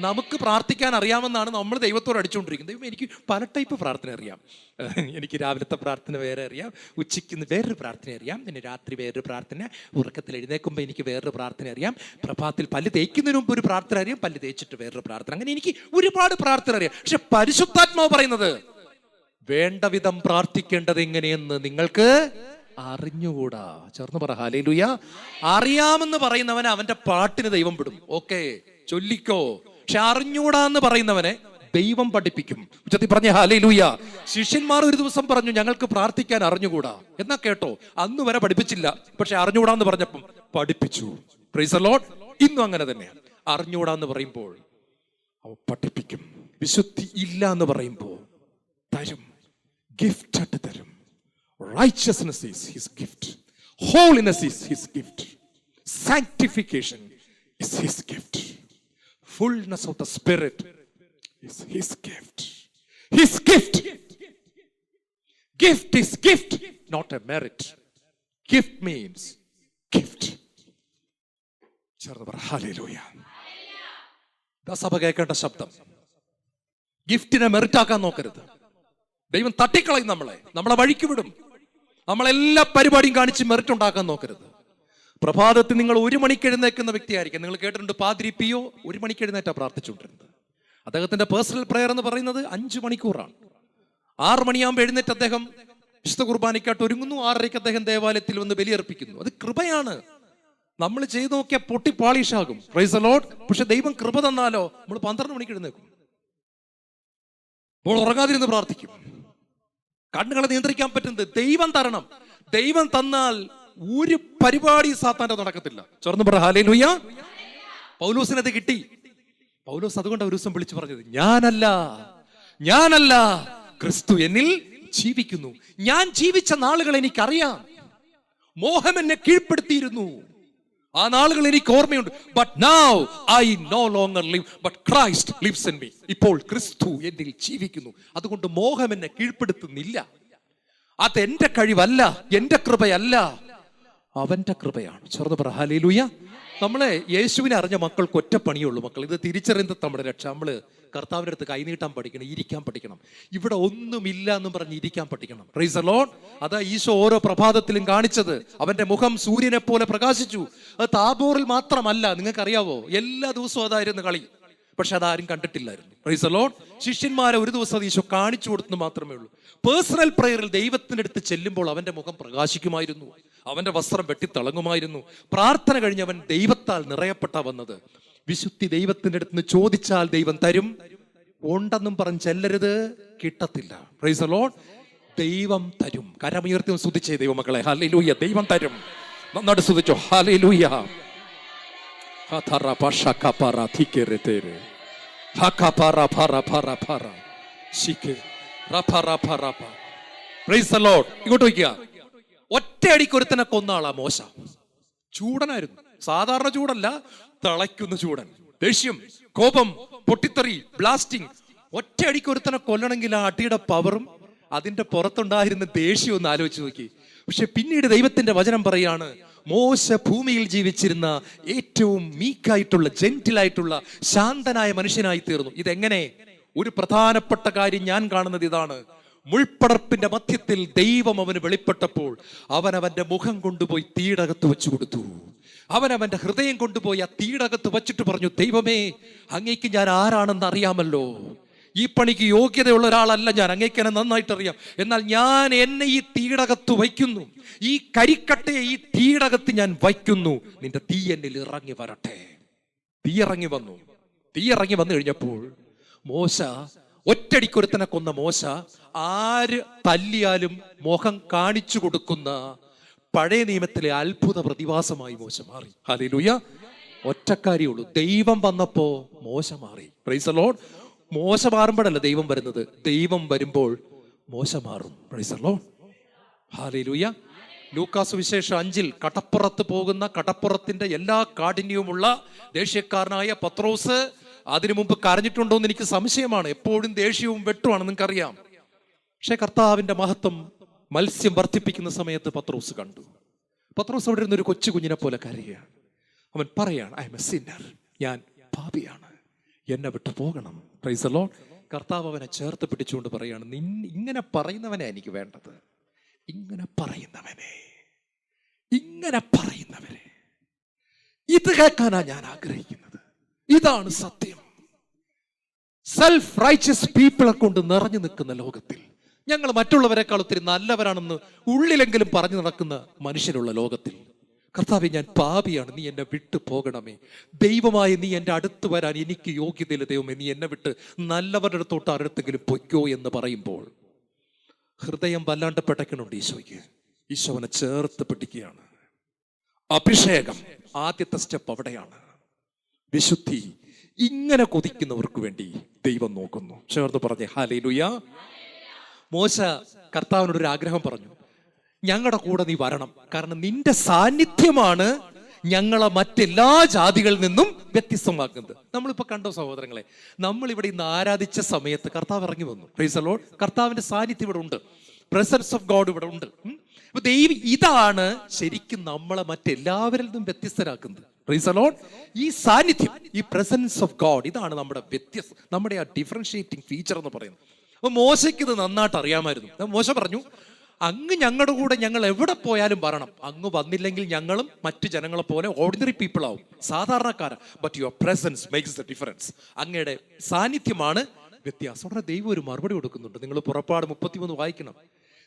നമുക്ക് പ്രാർത്ഥിക്കാൻ അറിയാമെന്നാണ് നമ്മൾ ദൈവത്തോട് അടിച്ചുകൊണ്ടിരിക്കുന്നത്. ദൈവം, എനിക്ക് പല ടൈപ്പ് പ്രാർത്ഥന അറിയാം. എനിക്ക് രാവിലത്തെ പ്രാർത്ഥന വേറെ അറിയാം, ഉച്ചയ്ക്ക് വേറൊരു പ്രാർത്ഥന അറിയാം, പിന്നെ രാത്രി വേറൊരു പ്രാർത്ഥന, ഉറക്കത്തിൽ എഴുന്നേൽക്കുമ്പോൾ എനിക്ക് വേറൊരു പ്രാർത്ഥന അറിയാം, പ്രഭാതത്തിൽ പല്ല് തേക്കുന്നതിന് മുമ്പ് ഒരു പ്രാർത്ഥന അറിയാം, പല്ല് തേച്ചിട്ട് വേറൊരു പ്രാർത്ഥന, അങ്ങനെ എനിക്ക് ഒരുപാട് പ്രാർത്ഥന അറിയാം. പക്ഷെ പരിശുദ്ധാത്മാവ് പറയുന്നത് വേണ്ട വിധം പ്രാർത്ഥിക്കേണ്ടത് എങ്ങനെയെന്ന് നിങ്ങൾക്ക് അറിഞ്ഞുകൂടാ. ചേർന്ന് പറ ഹല്ലേലൂയ. അറിയാമെന്ന് പറയുന്നവനെ അവന്റെ പാട്ടിന് ദൈവം വിടും. ഓക്കെ, ചൊല്ലിക്കോ. പക്ഷെ അറിഞ്ഞുകൂടാന്ന് പറയുന്നവനെ ദൈവം പഠിപ്പിക്കും. ഉച്ചത്തിൽ പറഞ്ഞ ഹല്ലേലൂയ. ശിഷ്യന്മാർ ഒരു ദിവസം പറഞ്ഞു, ഞങ്ങൾക്ക് പ്രാർത്ഥിക്കാൻ അറിഞ്ഞുകൂടാ. എന്നാ കേട്ടോ, അന്ന് വരെ പഠിപ്പിച്ചില്ല, പക്ഷെ അറിഞ്ഞുകൂടാന്ന് പറഞ്ഞപ്പം പഠിപ്പിച്ചു. Praise the Lord. ഇന്നും അങ്ങനെ തന്നെയാണ്. അറിഞ്ഞുകൂടാന്ന് പറയുമ്പോൾ അവ പഠിപ്പിക്കും. വിശുദ്ധി ഇല്ല എന്ന് പറയുമ്പോൾ തരും, ഗിഫ്റ്റ് ആയിട്ട് തരും. Righteousness is his gift. Holiness is his gift. Sanctification is his gift. Fullness of the Spirit is his gift. His gift. Gift is gift, not a merit. Gift means gift. Hallelujah. ദാസഭ കേൾക്കേണ്ട ശബ്ദം. ഗിഫ്റ്റിനെ മെറിറ്റാക്കാൻ നോക്കരുത്. ദൈവം തട്ടിക്കളയും നമ്മളെ വഴിക്ക് വിടും. നമ്മളെല്ലാ പരിപാടിയും കാണിച്ച് മെറിറ്റ് ഉണ്ടാക്കാൻ നോക്കരുത്. പ്രഭാതത്തിൽ നിങ്ങൾ 1 മണിക്ക് എഴുന്നേൽക്കുന്ന വ്യക്തിയായിരിക്കും. നിങ്ങൾ കേട്ടിട്ടുണ്ട്, പാദ്രി പിയോ 1 മണിക്ക് എഴുന്നേറ്റാ പ്രാർത്ഥിച്ചുകൊണ്ടിരുന്നത്. അദ്ദേഹത്തിന്റെ പേഴ്സണൽ പ്രെയർ എന്ന് പറയുന്നത് 5 മണിക്കൂറാണ്. 6 മണിയാകുമ്പോൾ എഴുന്നേറ്റ് അദ്ദേഹം വിശുദ്ധ കുർബാനയ്ക്കായിട്ട് ഒരുങ്ങുന്നു. 6:30 അദ്ദേഹം ദേവാലയത്തിൽ വന്ന് ബലിയർപ്പിക്കുന്നു. അത് കൃപയാണ്. നമ്മൾ ചെയ്തു നോക്കിയാൽ പൊട്ടി പാളിഷാകും. Praise the Lord. പക്ഷെ ദൈവം കൃപ തന്നാലോ നമ്മൾ 12 മണിക്ക് എഴുന്നേക്കും. അപ്പോൾ ഉറങ്ങാതിരുന്ന് പ്രാർത്ഥിക്കും. കണ്ണുകളെ നിയന്ത്രിക്കാൻ പറ്റുന്നത് ദൈവം തരണം. ദൈവം തന്നാൽ ഒരു പരിപാടി സാത്താൻ്റെ നടക്കത്തില്ല. ചൊറന്ന് പറ ഹല്ലേലൂയ. പൗലോസിനത് കിട്ടി. പൗലോസ് അതുകൊണ്ട് ഒരു ദിവസം വിളിച്ചു പറഞ്ഞത്, ഞാനല്ല ക്രിസ്തു എന്നിൽ ജീവിക്കുന്നു. ഞാൻ ജീവിച്ച നാളുകൾ എനിക്കറിയാം. മോഹം എന്നെ കീഴ്പ്പെടുത്തിയിരുന്നു. ആ നാളുകൾ എനിക്ക് ഓർമ്മയുണ്ട്. But now I know longer live but Christ lives in me. ഇപ്പോൾ ക്രിസ്തു എന്നിൽ ജീവിക്കുന്നു. അതുകൊണ്ട് മോഹം എന്നെ കീഴ്പ്പെടുത്തുന്നില്ല. അതെന്റെ കഴിവല്ല, എന്റെ കൃപയല്ല, അവന്റെ കൃപയാണ്. ചെറുത് പറ ഹല്ലേലൂയ. നമ്മളെ യേശുവിനെ അറിഞ്ഞ മക്കൾക്ക് ഒറ്റ പണിയുള്ളൂ. മക്കൾ ഇത് തിരിച്ചറിയുന്നത് നമ്മുടെ രക്ഷ. നമ്മള് കർത്താവിന്റെ അടുത്ത് കൈനീട്ടാൻ പഠിക്കണം, ഇരിക്കാൻ പഠിക്കണം. ഇവിടെ ഒന്നുമില്ല എന്നും പറഞ്ഞ് ഇരിക്കാൻ പഠിക്കണം. Praise the Lord. അതാ ഈശോ ഓരോ പ്രഭാതത്തിലും കാണിച്ചത്. അവന്റെ മുഖം സൂര്യനെ പോലെ പ്രകാശിച്ചു. അത് താബോറിൽ മാത്രമല്ല, നിങ്ങൾക്കറിയാവോ, എല്ലാ ദിവസവും അതായിരുന്നു കളി. പക്ഷെ അതാരും കണ്ടിട്ടില്ലായിരുന്നു. Praise the Lord. ശിഷ്യന്മാരെ ഒരു ദിവസം അത് ഈശോ കാണിച്ചു കൊടുത്തു മാത്രമേ ഉള്ളൂ. പേഴ്സണൽ പ്രയറിൽ ദൈവത്തിന്റെ അടുത്ത് ചെല്ലുമ്പോൾ അവന്റെ മുഖം പ്രകാശിക്കുമായിരുന്നു. അവന്റെ വസ്ത്രം വെട്ടിത്തിളങ്ങുമായിരുന്നു. പ്രാർത്ഥന കഴിഞ്ഞ് അവൻ ദൈവത്താൽ നിറയപ്പെട്ട വന്നത്. വിശുദ്ധി ദൈവത്തിന്റെ അടുത്ത് നിന്ന് ചോദിച്ചാൽ ദൈവം തരും. ഉണ്ടെന്നും പറഞ്ഞ് ചെല്ലരുത്, കിട്ടത്തില്ല. Praise the Lord. ദൈവം തരും. കരമുയർത്തി സ്തുതിച്ചേ ദൈവമക്കളെ. ഹല്ലേലൂയ. ദൈവം തരും. നന്നായിട്ട് സ്തുതിച്ചോ. ഹല്ലേലൂയ. ഇങ്ങോട്ട് വയ്ക്കുക. ഒറ്റയടിക്ക് ഒരുത്തനെ കൊന്ന ആളാ മോശ. ചൂടനായിരുന്നു. സാധാരണ ചൂടല്ല, തിളയ്ക്കുന്ന ചൂടൻ. ദേഷ്യം, കോപം, പൊട്ടിത്തെറി, ബ്ലാസ്റ്റിംഗ്. ഒറ്റയടിക്ക് ഒരുത്തനെ കൊല്ലണമെങ്കിൽ ആ അടിയുടെ പവറും അതിന്റെ പുറത്തുണ്ടായിരുന്ന ദേഷ്യം ഒന്ന് ആലോചിച്ച് നോക്കി. പക്ഷെ പിന്നീട് ദൈവത്തിന്റെ വചനം പറയാണ്, മോശ ഭൂമിയിൽ ജീവിച്ചിരുന്ന ഏറ്റവും മീക്കായിട്ടുള്ള, ജെന്റിലായിട്ടുള്ള, ശാന്തനായ മനുഷ്യനായി തീർന്നു. ഇതെങ്ങനെ? ഒരു പ്രധാനപ്പെട്ട കാര്യം ഞാൻ കാണുന്നത് ഇതാണ്. മുൾപ്പടർപ്പിന്റെ മധ്യത്തിൽ ദൈവം അവന് വെളിപ്പെട്ടപ്പോൾ അവന്റെ മുഖം കൊണ്ടുപോയി തീടകത്ത് വെച്ചു കൊടുത്തു. അവന്റെ ഹൃദയം കൊണ്ടുപോയി ആ തീടകത്ത് വച്ചിട്ട് പറഞ്ഞു, ദൈവമേ, അങ്ങേക്ക് ഞാൻ ആരാണെന്ന് അറിയാമല്ലോ. ഈ പണിക്ക് യോഗ്യതയുള്ള ഒരാളല്ല ഞാൻ, അങ്ങേക്ക് എന്നെ നന്നായിട്ട് അറിയാം. എന്നാൽ ഞാൻ എന്നെ ഈ തീടകത്ത് വയ്ക്കുന്നു. ഈ കരിക്കട്ടയെ ഈ തീടകത്ത് ഞാൻ വയ്ക്കുന്നു. നിന്റെ തീ എന്നിൽ ഇറങ്ങി വരട്ടെ. തീ ഇറങ്ങി വന്നു. തീ ഇറങ്ങി വന്നു കഴിഞ്ഞപ്പോൾ മോശ, ഒറ്റടിക്കൊരുത്തനെ കൊന്ന മോശ, ആര് തല്ലിയാലും മുഖം കാണിച്ചു കൊടുക്കുന്ന പഴയ നിയമത്തിലെ അത്ഭുത പ്രതിഭാസമായി മോശ മാറി. ഹല്ലേലൂയ. ഒറ്റക്കാരിയുള്ളൂ. ദൈവം വന്നപ്പോ മോശ മാറി. Praise the Lord. മോശ മാറുമ്പോഴല്ല ദൈവം വരുന്നത്, ദൈവം വരുമ്പോൾ മോശ മാറും. Praise the Lord. Hallelujah. Lucas വിശേഷം 5 കടപ്പുറത്ത് പോകുന്ന, കടപ്പുറത്തിന്റെ എല്ലാ കാഠിന്യവുമുള്ള ദേഷ്യക്കാരനായ പത്രോസ് അതിനു മുമ്പ് കരഞ്ഞിട്ടുണ്ടോ എന്ന് എനിക്ക് സംശയമാണ്. എപ്പോഴും ദേഷ്യവും വെട്ടുമാണ്, നിങ്ങൾക്കറിയാം. പക്ഷെ കർത്താവിന്റെ മഹത്വം മത്സ്യം വർദ്ധിപ്പിക്കുന്ന സമയത്ത് പത്രോസ് കണ്ടു. പത്രോസ് അവിടെ ഇരുന്നൊരു കൊച്ചു കുഞ്ഞിനെ പോലെ കരയുകയാണ്. അവൻ പറയാണ്, ഐ എം എ സിന്നർ, ഞാൻ പാപിയാണ്, എന്നെ വിട്ടു പോകണം. Praise the Lord. കർത്താവ് അവനെ ചേർത്ത് പിടിച്ചുകൊണ്ട് പറയാണ്, ഇങ്ങനെ പറയുന്നവനെ എനിക്ക് വേണ്ടത്. ഇങ്ങനെ പറയുന്നവനെ, ഇത് കേൾക്കാനാ ഞാൻ ആഗ്രഹിക്കുന്നത്. ഇതാണ് സത്യം. സെൽഫ് റൈച്ചസ് പീപ്പിളെ കൊണ്ട് നിറഞ്ഞു നിൽക്കുന്ന ലോകത്തിൽ, ഞങ്ങൾ മറ്റുള്ളവരെക്കാൾ ഒത്തിരി നല്ലവരാണെന്ന് ഉള്ളിലെങ്കിലും പറഞ്ഞു നടക്കുന്ന മനുഷ്യരുള്ള ലോകത്തിൽ, കർത്താവേ, ഞാൻ പാപിയാണ്, നീ എന്നെ വിട്ടു പോകണമേ. ദൈവമായി നീ എൻ്റെ അടുത്ത് വരാൻ എനിക്ക് യോഗ്യതയില്ല ദൈവമേ, നീ എന്നെ വിട്ട് നല്ലവരുടെ അടുത്തോട്ട് ആരടുത്തെങ്കിലും പൊയ്ക്കോ എന്ന് പറയുമ്പോൾ ഹൃദയം വല്ലാണ്ട് പിടയ്ക്കണുണ്ട് ഈശോയ്ക്ക്. ഈശോവനെ ചേർത്ത് പിടിക്കുകയാണ്. അഭിഷേകം ആദ്യത്തെ സ്റ്റെപ്പ് അവിടെയാണ്. വിശുദ്ധി ഇങ്ങനെ കൊതിക്കുന്നവർക്ക് വേണ്ടി ദൈവം നോക്കുന്നു. ചേർന്ന് പറഞ്ഞേ ഹല്ലേലൂയ. മോശ കർത്താവിനോടൊരു ആഗ്രഹം പറഞ്ഞു, ഞങ്ങളുടെ കൂടെ നീ വരണം, കാരണം നിന്റെ സാന്നിധ്യമാണ് ഞങ്ങളെ മറ്റെല്ലാ ജാതികളിൽ നിന്നും വ്യത്യസ്തമാക്കുന്നത്. നമ്മളിപ്പോ കണ്ടോ സഹോദരങ്ങളെ, നമ്മൾ ഇവിടെ ഇന്ന് ആരാധിച്ച സമയത്ത് കർത്താവ് ഇറങ്ങി വന്നു. Praise the Lord. കർത്താവിന്റെ സാന്നിധ്യം ഇവിടെ ഉണ്ട്. പ്രസൻസ് ഓഫ് ഗോഡ് ഇവിടെ ഉണ്ട്. അപ്പൊ ദൈവം ഇതാണ് ശരിക്കും നമ്മളെ മറ്റെല്ലാവരിൽ നിന്നും വ്യത്യസ്തരാക്കുന്നത്. Praise the Lord. ഈ സാന്നിധ്യം, ഈ പ്രസൻസ് ഓഫ് ഗോഡ്, ഇതാണ് നമ്മുടെ ആ ഡിഫറൻഷിയേറ്റിംഗ് ഫീച്ചർ എന്ന് പറയുന്നത്. അപ്പൊ മോശയ്ക്ക് ഇത് നന്നായിട്ട് അറിയാമായിരുന്നു. മോശ പറഞ്ഞു, അങ്ങ് ഞങ്ങളുടെ കൂടെ ഞങ്ങൾ എവിടെ പോയാലും വരണം. അങ്ങ് വന്നില്ലെങ്കിൽ ഞങ്ങളും മറ്റു ജനങ്ങളെ പോലെ ഓർഡിനറി പീപ്പിൾ ആവും, സാധാരണക്കാരൻ. But your presence makes the difference. അങ്ങയുടെ സാന്നിധ്യമാണ് വ്യത്യാസം. ഉടനെ ദൈവം ഒരു മറുപടി കൊടുക്കുന്നുണ്ട്. നിങ്ങൾ പുറപ്പാട് 33 വായിക്കണം.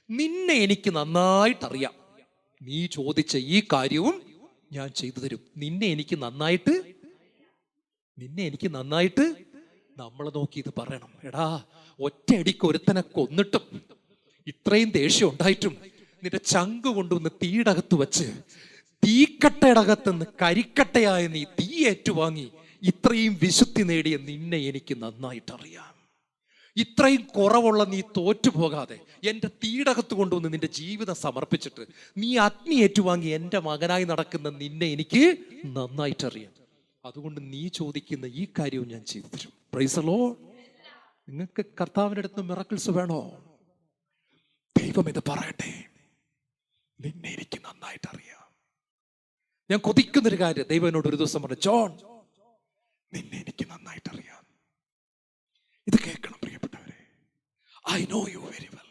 നിന്നെ എനിക്ക് നന്നായിട്ടറിയാം, നീ ചോദിച്ച ഈ കാര്യവും ഞാൻ ചെയ്തു തരും. നിന്നെ എനിക്ക് നന്നായിട്ട് നമ്മളെ നോക്കി ഇത് പറയണം. എടാ, ഒറ്റയടിക്ക് ഒരുത്തനെ കൊന്നിട്ടും ഇത്രയും ദേഷ്യം ഉണ്ടായിട്ടും നിന്റെ ചങ്ക് കൊണ്ടുവന്ന് തീടകത്ത് വെച്ച് തീക്കട്ടയുടെ അകത്തുനിന്ന് കരിക്കട്ടയായ നീ തീ ഏറ്റുവാങ്ങി ഇത്രയും വിശുദ്ധി നേടിയ നിന്നെ എനിക്ക് നന്നായിട്ടറിയാം. ഇത്രയും കുറവുള്ള നീ തോറ്റുപോകാതെ എൻ്റെ തീടകത്ത് കൊണ്ടുവന്ന് നിന്റെ ജീവിതം സമർപ്പിച്ചിട്ട് നീ അഗ്നി ഏറ്റുവാങ്ങി എൻ്റെ മകനായി നടക്കുന്ന നിന്നെ എനിക്ക് നന്നായിട്ടറിയാം. അതുകൊണ്ട് നീ ചോദിക്കുന്ന ഈ കാര്യവും ഞാൻ ചെയ്തു തരും. Praise the Lord. നിങ്ങൾക്ക് കർത്താവിൻ്റെ അടുത്ത് മിറക്കിൾസ് വേണോ? ദൈവം ഇത് പറയട്ടെ, നിന്നെ എനിക്ക് നന്നായിട്ടറിയാം. ഞാൻ കൊതിക്കുന്നൊരു കാര്യം, ദൈവം എന്നോട് ഒരു ദിവസം പറഞ്ഞു, ജോൺ, നിന്നെ എനിക്ക് നന്നായിട്ടറിയാം. ഇത് കേൾക്കണം പ്രിയപ്പെട്ടവരെ. I know you very well.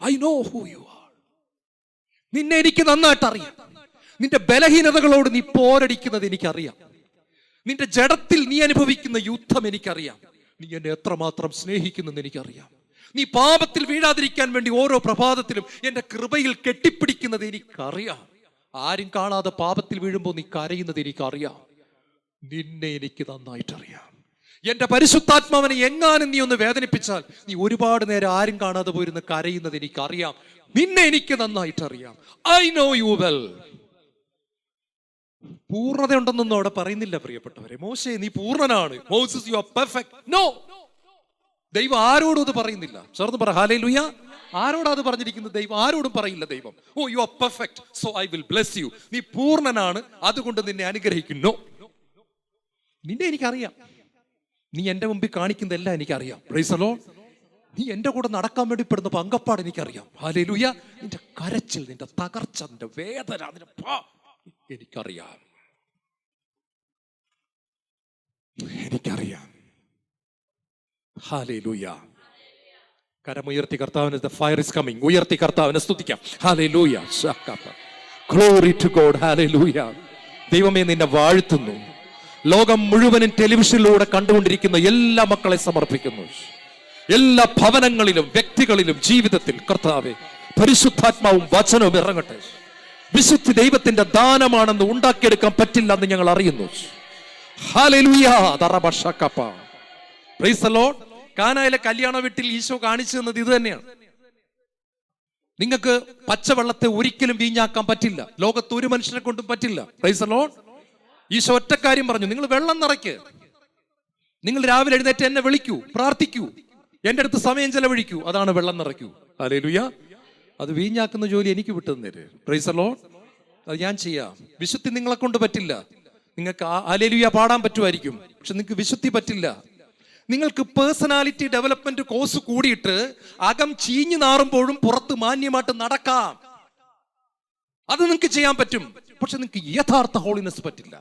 I know who you are. നിന്നെ എനിക്ക് നന്നായിട്ടറിയാം. നിന്റെ ബലഹീനതകളോട് നീ പോരടിക്കുന്നത് എനിക്കറിയാം. നിന്റെ ജഡത്തിൽ നീ അനുഭവിക്കുന്ന യുദ്ധം എനിക്കറിയാം. നീ എന്നെ എത്രമാത്രം സ്നേഹിക്കുന്നെന്ന് എനിക്കറിയാം. നീ പാപത്തിൽ വീഴാതിരിക്കാൻ വേണ്ടി ഓരോ പ്രഭാതത്തിലും എന്റെ കൃപയിൽ കെട്ടിപ്പിടിക്കുന്നത് എനിക്കറിയാം. ആരും കാണാതെ പാപത്തിൽ വീഴുമ്പോൾ നീ കരയുന്നത് എനിക്കറിയാം. നിന്നെ എനിക്ക് നന്നായിട്ടറിയാം. എന്റെ പരിശുദ്ധാത്മാവിനെ എങ്ങാനും നീ ഒന്ന് വേദനിപ്പിച്ചാൽ നീ ഒരുപാട് നേരം ആരും കാണാതെ പോയിരുന്ന് കരയുന്നത് എനിക്കറിയാം. നിന്നെ എനിക്ക് നന്നായിട്ടറിയാം. I know you well. പൂർണ്ണത ഉണ്ടെന്നൊന്നും അവിടെ പറയുന്നില്ല പ്രിയപ്പെട്ടവരെ. മോശേ, നീ പൂർണ്ണനാണ്. Moses, you are perfect. No, ദൈവം ആരോടും അത് പറയുന്നില്ല. ചേർന്ന് പറ ഹല്ലേലൂയ. ആരോടാ അത് പറഞ്ഞിരിക്കുന്നത്? ദൈവം ആരോടും പറയില്ല. ദൈവം, oh you are perfect, so I will bless you. നീ പൂർണ്ണനാണ്, അതുകൊണ്ട് നിന്നെ അനുഗ്രഹിക്കുന്നു. നിന്നെ എനിക്കറിയാം. നീ എൻ്റെ മുമ്പിൽ കാണിക്കുന്നതെല്ലാം എനിക്കറിയാം. Praise the Lord. നീ എൻ്റെ കൂടെ നടക്കാൻ വേണ്ടി പെടുന്ന പങ്കപ്പാട് എനിക്കറിയാം. ഹല്ലേലൂയ. നിന്റെ കരച്ചിൽ, നിന്റെ തകർച്ച, നിന്റെ വേദന, എനിക്കറിയാം. ഹല്ലേലൂയ. കരമുയർത്തി കർത്താവിനെ, the fire is coming. ഉയർത്തി കർത്താവിനെ സ്തുതിക്കാം. Hallelujah. Glory to God. Hallelujah. ദൈവമേ, നിന്നെ വാഴ്ത്തുന്നു. ലോകം മുഴുവനും ടെലിവിഷനിലൂടെ കണ്ടുകൊണ്ടിരിക്കുന്ന എല്ലാ മക്കളെ സമർപ്പിക്കുന്നു. എല്ലാ ഭവനങ്ങളിലും വ്യക്തികളിലും ജീവിതത്തിൽ കർത്താവേ പരിശുദ്ധാത്മാവും വചനവും ഇറങ്ങട്ടെ. വിശുദ്ധി ദൈവത്തിന്റെ ദാനമാണെന്ന് ഉണ്ടാക്കിയെടുക്കാൻ പറ്റില്ല എന്ന് ഞങ്ങൾ അറിയുന്നു. ഹല്ലേലൂയ. Praise the Lord. കാനായിലെ കല്യാണ വീട്ടിൽ ഈശോ കാണിച്ചു തന്നത് ഇത് തന്നെയാണ്. നിങ്ങൾക്ക് പച്ചവെള്ളത്തെ ഒരിക്കലും വീഞ്ഞാക്കാൻ പറ്റില്ല. ലോകത്ത് ഒരു മനുഷ്യനെ കൊണ്ടും പറ്റില്ല. Praise the Lord. ഈശോ ഒറ്റ കാര്യം പറഞ്ഞു, നിങ്ങൾ വെള്ളം നിറയ്ക്ക്. നിങ്ങൾ രാവിലെ എഴുന്നേറ്റ് എന്നെ വിളിക്കൂ, പ്രാർത്ഥിക്കൂ, എൻ്റെ അടുത്ത് സമയം ചെലവഴിക്കൂ. അതാണ് വെള്ളം നിറയ്ക്കൂ. ഹല്ലേലൂയ. അത് വീഞ്ഞാക്കുന്ന ജോലി എനിക്ക് വിട്ടുതന്നേര്. Praise the Lord. അത് ഞാൻ ചെയ്യാം. വിശുദ്ധി നിങ്ങളെ കൊണ്ട് പറ്റില്ല. നിങ്ങൾക്ക് ഹല്ലേലൂയ പാടാൻ പറ്റുമായിരിക്കും, പക്ഷെ നിങ്ങൾക്ക് വിശുദ്ധി പറ്റില്ല. നിങ്ങൾക്ക് പേഴ്സണാലിറ്റി ഡെവലപ്മെന്റ് കോഴ്സ് കൂടിയിട്ട് അകം ചീഞ്ഞു നാറുമ്പോഴും പുറത്ത് മാന്യമായിട്ട് നടക്കാം. അത് നിങ്ങൾക്ക് ചെയ്യാൻ പറ്റും. പക്ഷെ നിങ്ങൾക്ക് യഥാർത്ഥ ഹോളിനെസ് പറ്റില്ല.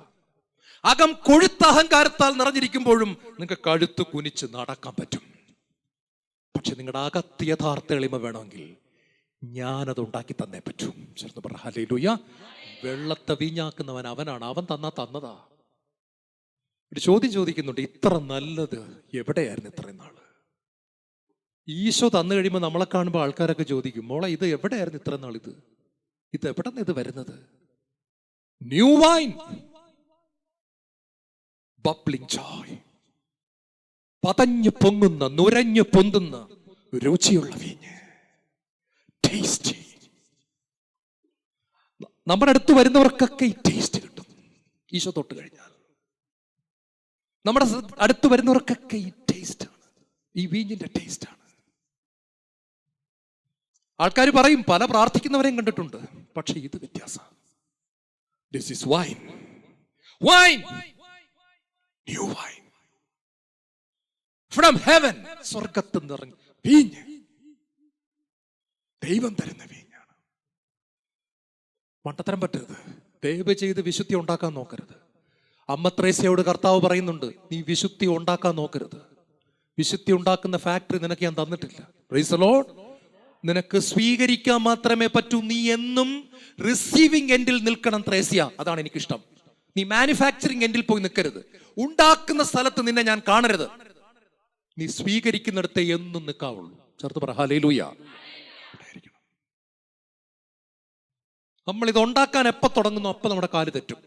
അകം കൊഴുത്ത അഹങ്കാരത്താൽ നിറഞ്ഞിരിക്കുമ്പോഴും നിങ്ങൾക്ക് കഴുത്ത് കുനിച്ച് നടക്കാൻ പറ്റും. പക്ഷെ നിങ്ങളുടെ അകത്ത് യഥാർത്ഥ എളിമ വേണമെങ്കിൽ ഞാനത് ഉണ്ടാക്കി തന്നേ പറ്റൂ. ചേർന്ന് പറ ഹല്ലേലൂയ. വെള്ളത്തെ വീഞ്ഞാക്കുന്നവൻ അവനാണ്. അവൻ തന്നതാ. ഒരു ചോദ്യം ചോദിക്കുന്നുണ്ട്, ഇത്ര നല്ലത് എവിടെയായിരുന്നു ഇത്രയും നാള്? ഈശോ തന്നു കഴിയുമ്പോൾ നമ്മളെ കാണുമ്പോൾ ആൾക്കാരൊക്കെ ചോദിക്കും, മോളെ ഇത് എവിടെയായിരുന്നു ഇത്ര നാൾ? ഇത് എവിടെ നിന്ന് ഇത് വരുന്നത്? ന്യൂ വൈൻ, ബബ്ലിംഗ് ജോയ്, പതഞ്ഞു പൊങ്ങുന്ന നുരഞ്ഞു പൊന്തുന്ന രുചിയുള്ള വീഞ്ഞ്, ടേസ്റ്റി. നമ്മുടെ അടുത്ത് വരുന്നവർക്കൊക്കെ ഈ ടേസ്റ്റ് കിട്ടും ഈശോ തൊട്ട് കഴിഞ്ഞാൽ. നമ്മുടെ അടുത്ത് വരുന്നവർക്കൊക്കെ ഈ ടേസ്റ്റ് ആണ്, ഈ വീഞ്ഞിന്റെ ടേസ്റ്റ് ആണ്. ആൾക്കാർ പറയും, പല പ്രാർത്ഥിക്കുന്നവരെയും കണ്ടിട്ടുണ്ട്, പക്ഷെ ഇത് വ്യത്യാസം. This is wine. Wine. New wine. From heaven. സ്വർഗത്തിൽ നിന്ന് ഇറങ്ങി വീഞ്ഞ്. ദൈവം തരുന്ന വീഞ്ഞാണ്. മണ്ടത്തരം പറ്റരുത്. ദയവ് ചെയ്ത് വിശുദ്ധി ഉണ്ടാക്കാൻ നോക്കരുത്. അമ്മ ത്രേസ്യയോട് കർത്താവ് പറയുന്നുണ്ട്, നീ വിശുദ്ധി ഉണ്ടാക്കാൻ നോക്കരുത്. വിശുദ്ധി ഉണ്ടാക്കുന്ന ഫാക്ടറി നിനക്ക് ഞാൻ തന്നിട്ടില്ല. Praise the Lord. നിനക്ക് സ്വീകരിക്കാൻ മാത്രമേ പറ്റൂ. നീ എന്നും റിസീവിംഗ് എൻഡിൽ നിൽക്കണം ത്രേസ്യ. അതാണ് എനിക്കിഷ്ടം. നീ മാനുഫാക്ചറിങ് എൻഡിൽ പോയി നിൽക്കരുത്. ഉണ്ടാക്കുന്ന സ്ഥലത്ത് നിന്നെ ഞാൻ കാണരുത്. നീ സ്വീകരിക്കുന്നിടത്തെ എന്നും നിൽക്കാവുള്ളൂ. ചേർത്ത് പറ ഹല്ലേലൂയ. നമ്മൾ ഇത് ഉണ്ടാക്കാൻ എപ്പോൾ തുടങ്ങുന്നു അപ്പം നമ്മുടെ കാല് തെറ്റും,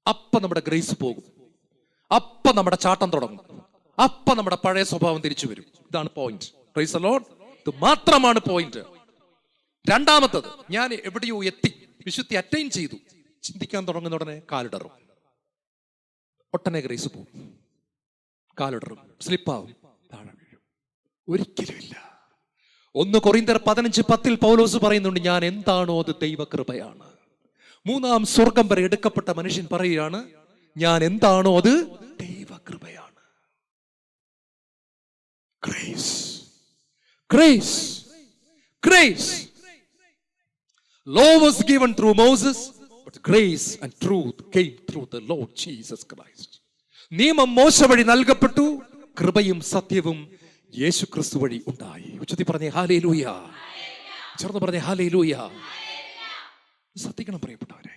അപ്പം നമ്മുടെ ഗ്രേസ് പോകും, അപ്പം നമ്മുടെ ചാട്ടം തുടങ്ങും, അപ്പം നമ്മുടെ പഴയ സ്വഭാവം തിരിച്ചു വരും. ഇതാണ് പോയിന്റ്. Praise the Lord. ഇത് മാത്രമാണ് പോയിന്റ്. രണ്ടാമത്തത്, ഞാൻ എവിടെയോ എത്തി, വിശുദ്ധി അറ്റൈൻ ചെയ്തു, ചിന്തിക്കാൻ തുടങ്ങുന്ന ഉടനെ കാലിടറും, ഒട്ടനെ ഗ്രേസ് പോകും, കാലിടറും, സ്ലിപ്പാവും, താഴെ വീഴും. ഒരിക്കലുമില്ല. 1 കൊരിന്ത്യർ 15:10 പൗലോസ് പറയുന്നുണ്ട്, ഞാൻ എന്താണോ അത് ദൈവകൃപയാണ്. 3-ാം സ്വർഗം വരെ എടുക്കപ്പെട്ട മനുഷ്യൻ പറയുകയാണ്, ഞാൻ എന്താണോ അത് ദൈവകൃപയാണ്. Grace, grace, grace. Law was given through Moses, but grace and truth came through the Lord Jesus Christ. നിയമം മോശ വഴി നൽകപ്പെട്ടു, കൃപയും സത്യവും യേശു ക്രിസ്തു വഴി ഉണ്ടായി. ഉച്ചത്തി പറഞ്ഞേ ഹല്ലേലൂയ. ചേർന്ന് പറഞ്ഞേ ഹല്ലേലൂയ. ശ്രദ്ധിക്കണം പ്രിയപ്പെട്ടവരെ,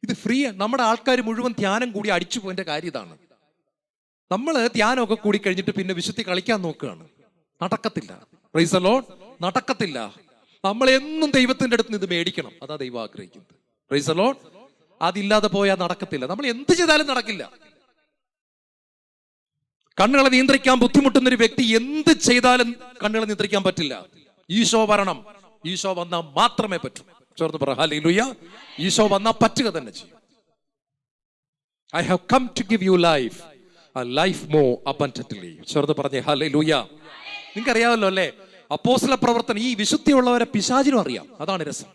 ഇത് ഫ്രീ. നമ്മുടെ ആൾക്കാർ മുഴുവൻ ധ്യാനം കൂടി അടിച്ചു പോയിന്റെ കാര്യം ഇതാണ്. നമ്മൾ ധ്യാനമൊക്കെ കൂടി കഴിഞ്ഞിട്ട് പിന്നെ വിശുദ്ധി കളിക്കാൻ നോക്കുകയാണ്. നടക്കത്തില്ല. Praise the Lord. നടക്കത്തില്ല. നമ്മൾ എന്നും ദൈവത്തിന്റെ അടുത്ത് ഇത് മേടിക്കണം. അതാ ദൈവം ആഗ്രഹിക്കുന്നത്. Praise the Lord. അതില്ലാതെ പോയാൽ നടക്കത്തില്ല. നമ്മൾ എന്ത് ചെയ്താലും നടക്കില്ല. കണ്ണുകളെ നിയന്ത്രിക്കാൻ ബുദ്ധിമുട്ടുന്ന ഒരു വ്യക്തി എന്ത് ചെയ്താലും കണ്ണുകളെ നിയന്ത്രിക്കാൻ പറ്റില്ല. ഈശോ വരണം. ഈശോ വന്നാൽ മാത്രമേ പറ്റൂ. ചേർന്ന് പറ ഹല്ലേലൂയ. ഈശോ വന്നാൽ പറ്റുക തന്നെ ചെയ്യും. I have come to give you life, a life more abundantly. ചേർന്ന് പറഞ്ഞേ ഹല്ലേലൂയ. നിങ്ങൾക്ക് അറിയാമല്ലോ അല്ലേ, അപ്പോസ്തല പ്രവർത്തനം, ഈ വിശുദ്ധിയുള്ളവരെ പിശാചിനും അറിയാം. അതാണ് രസം.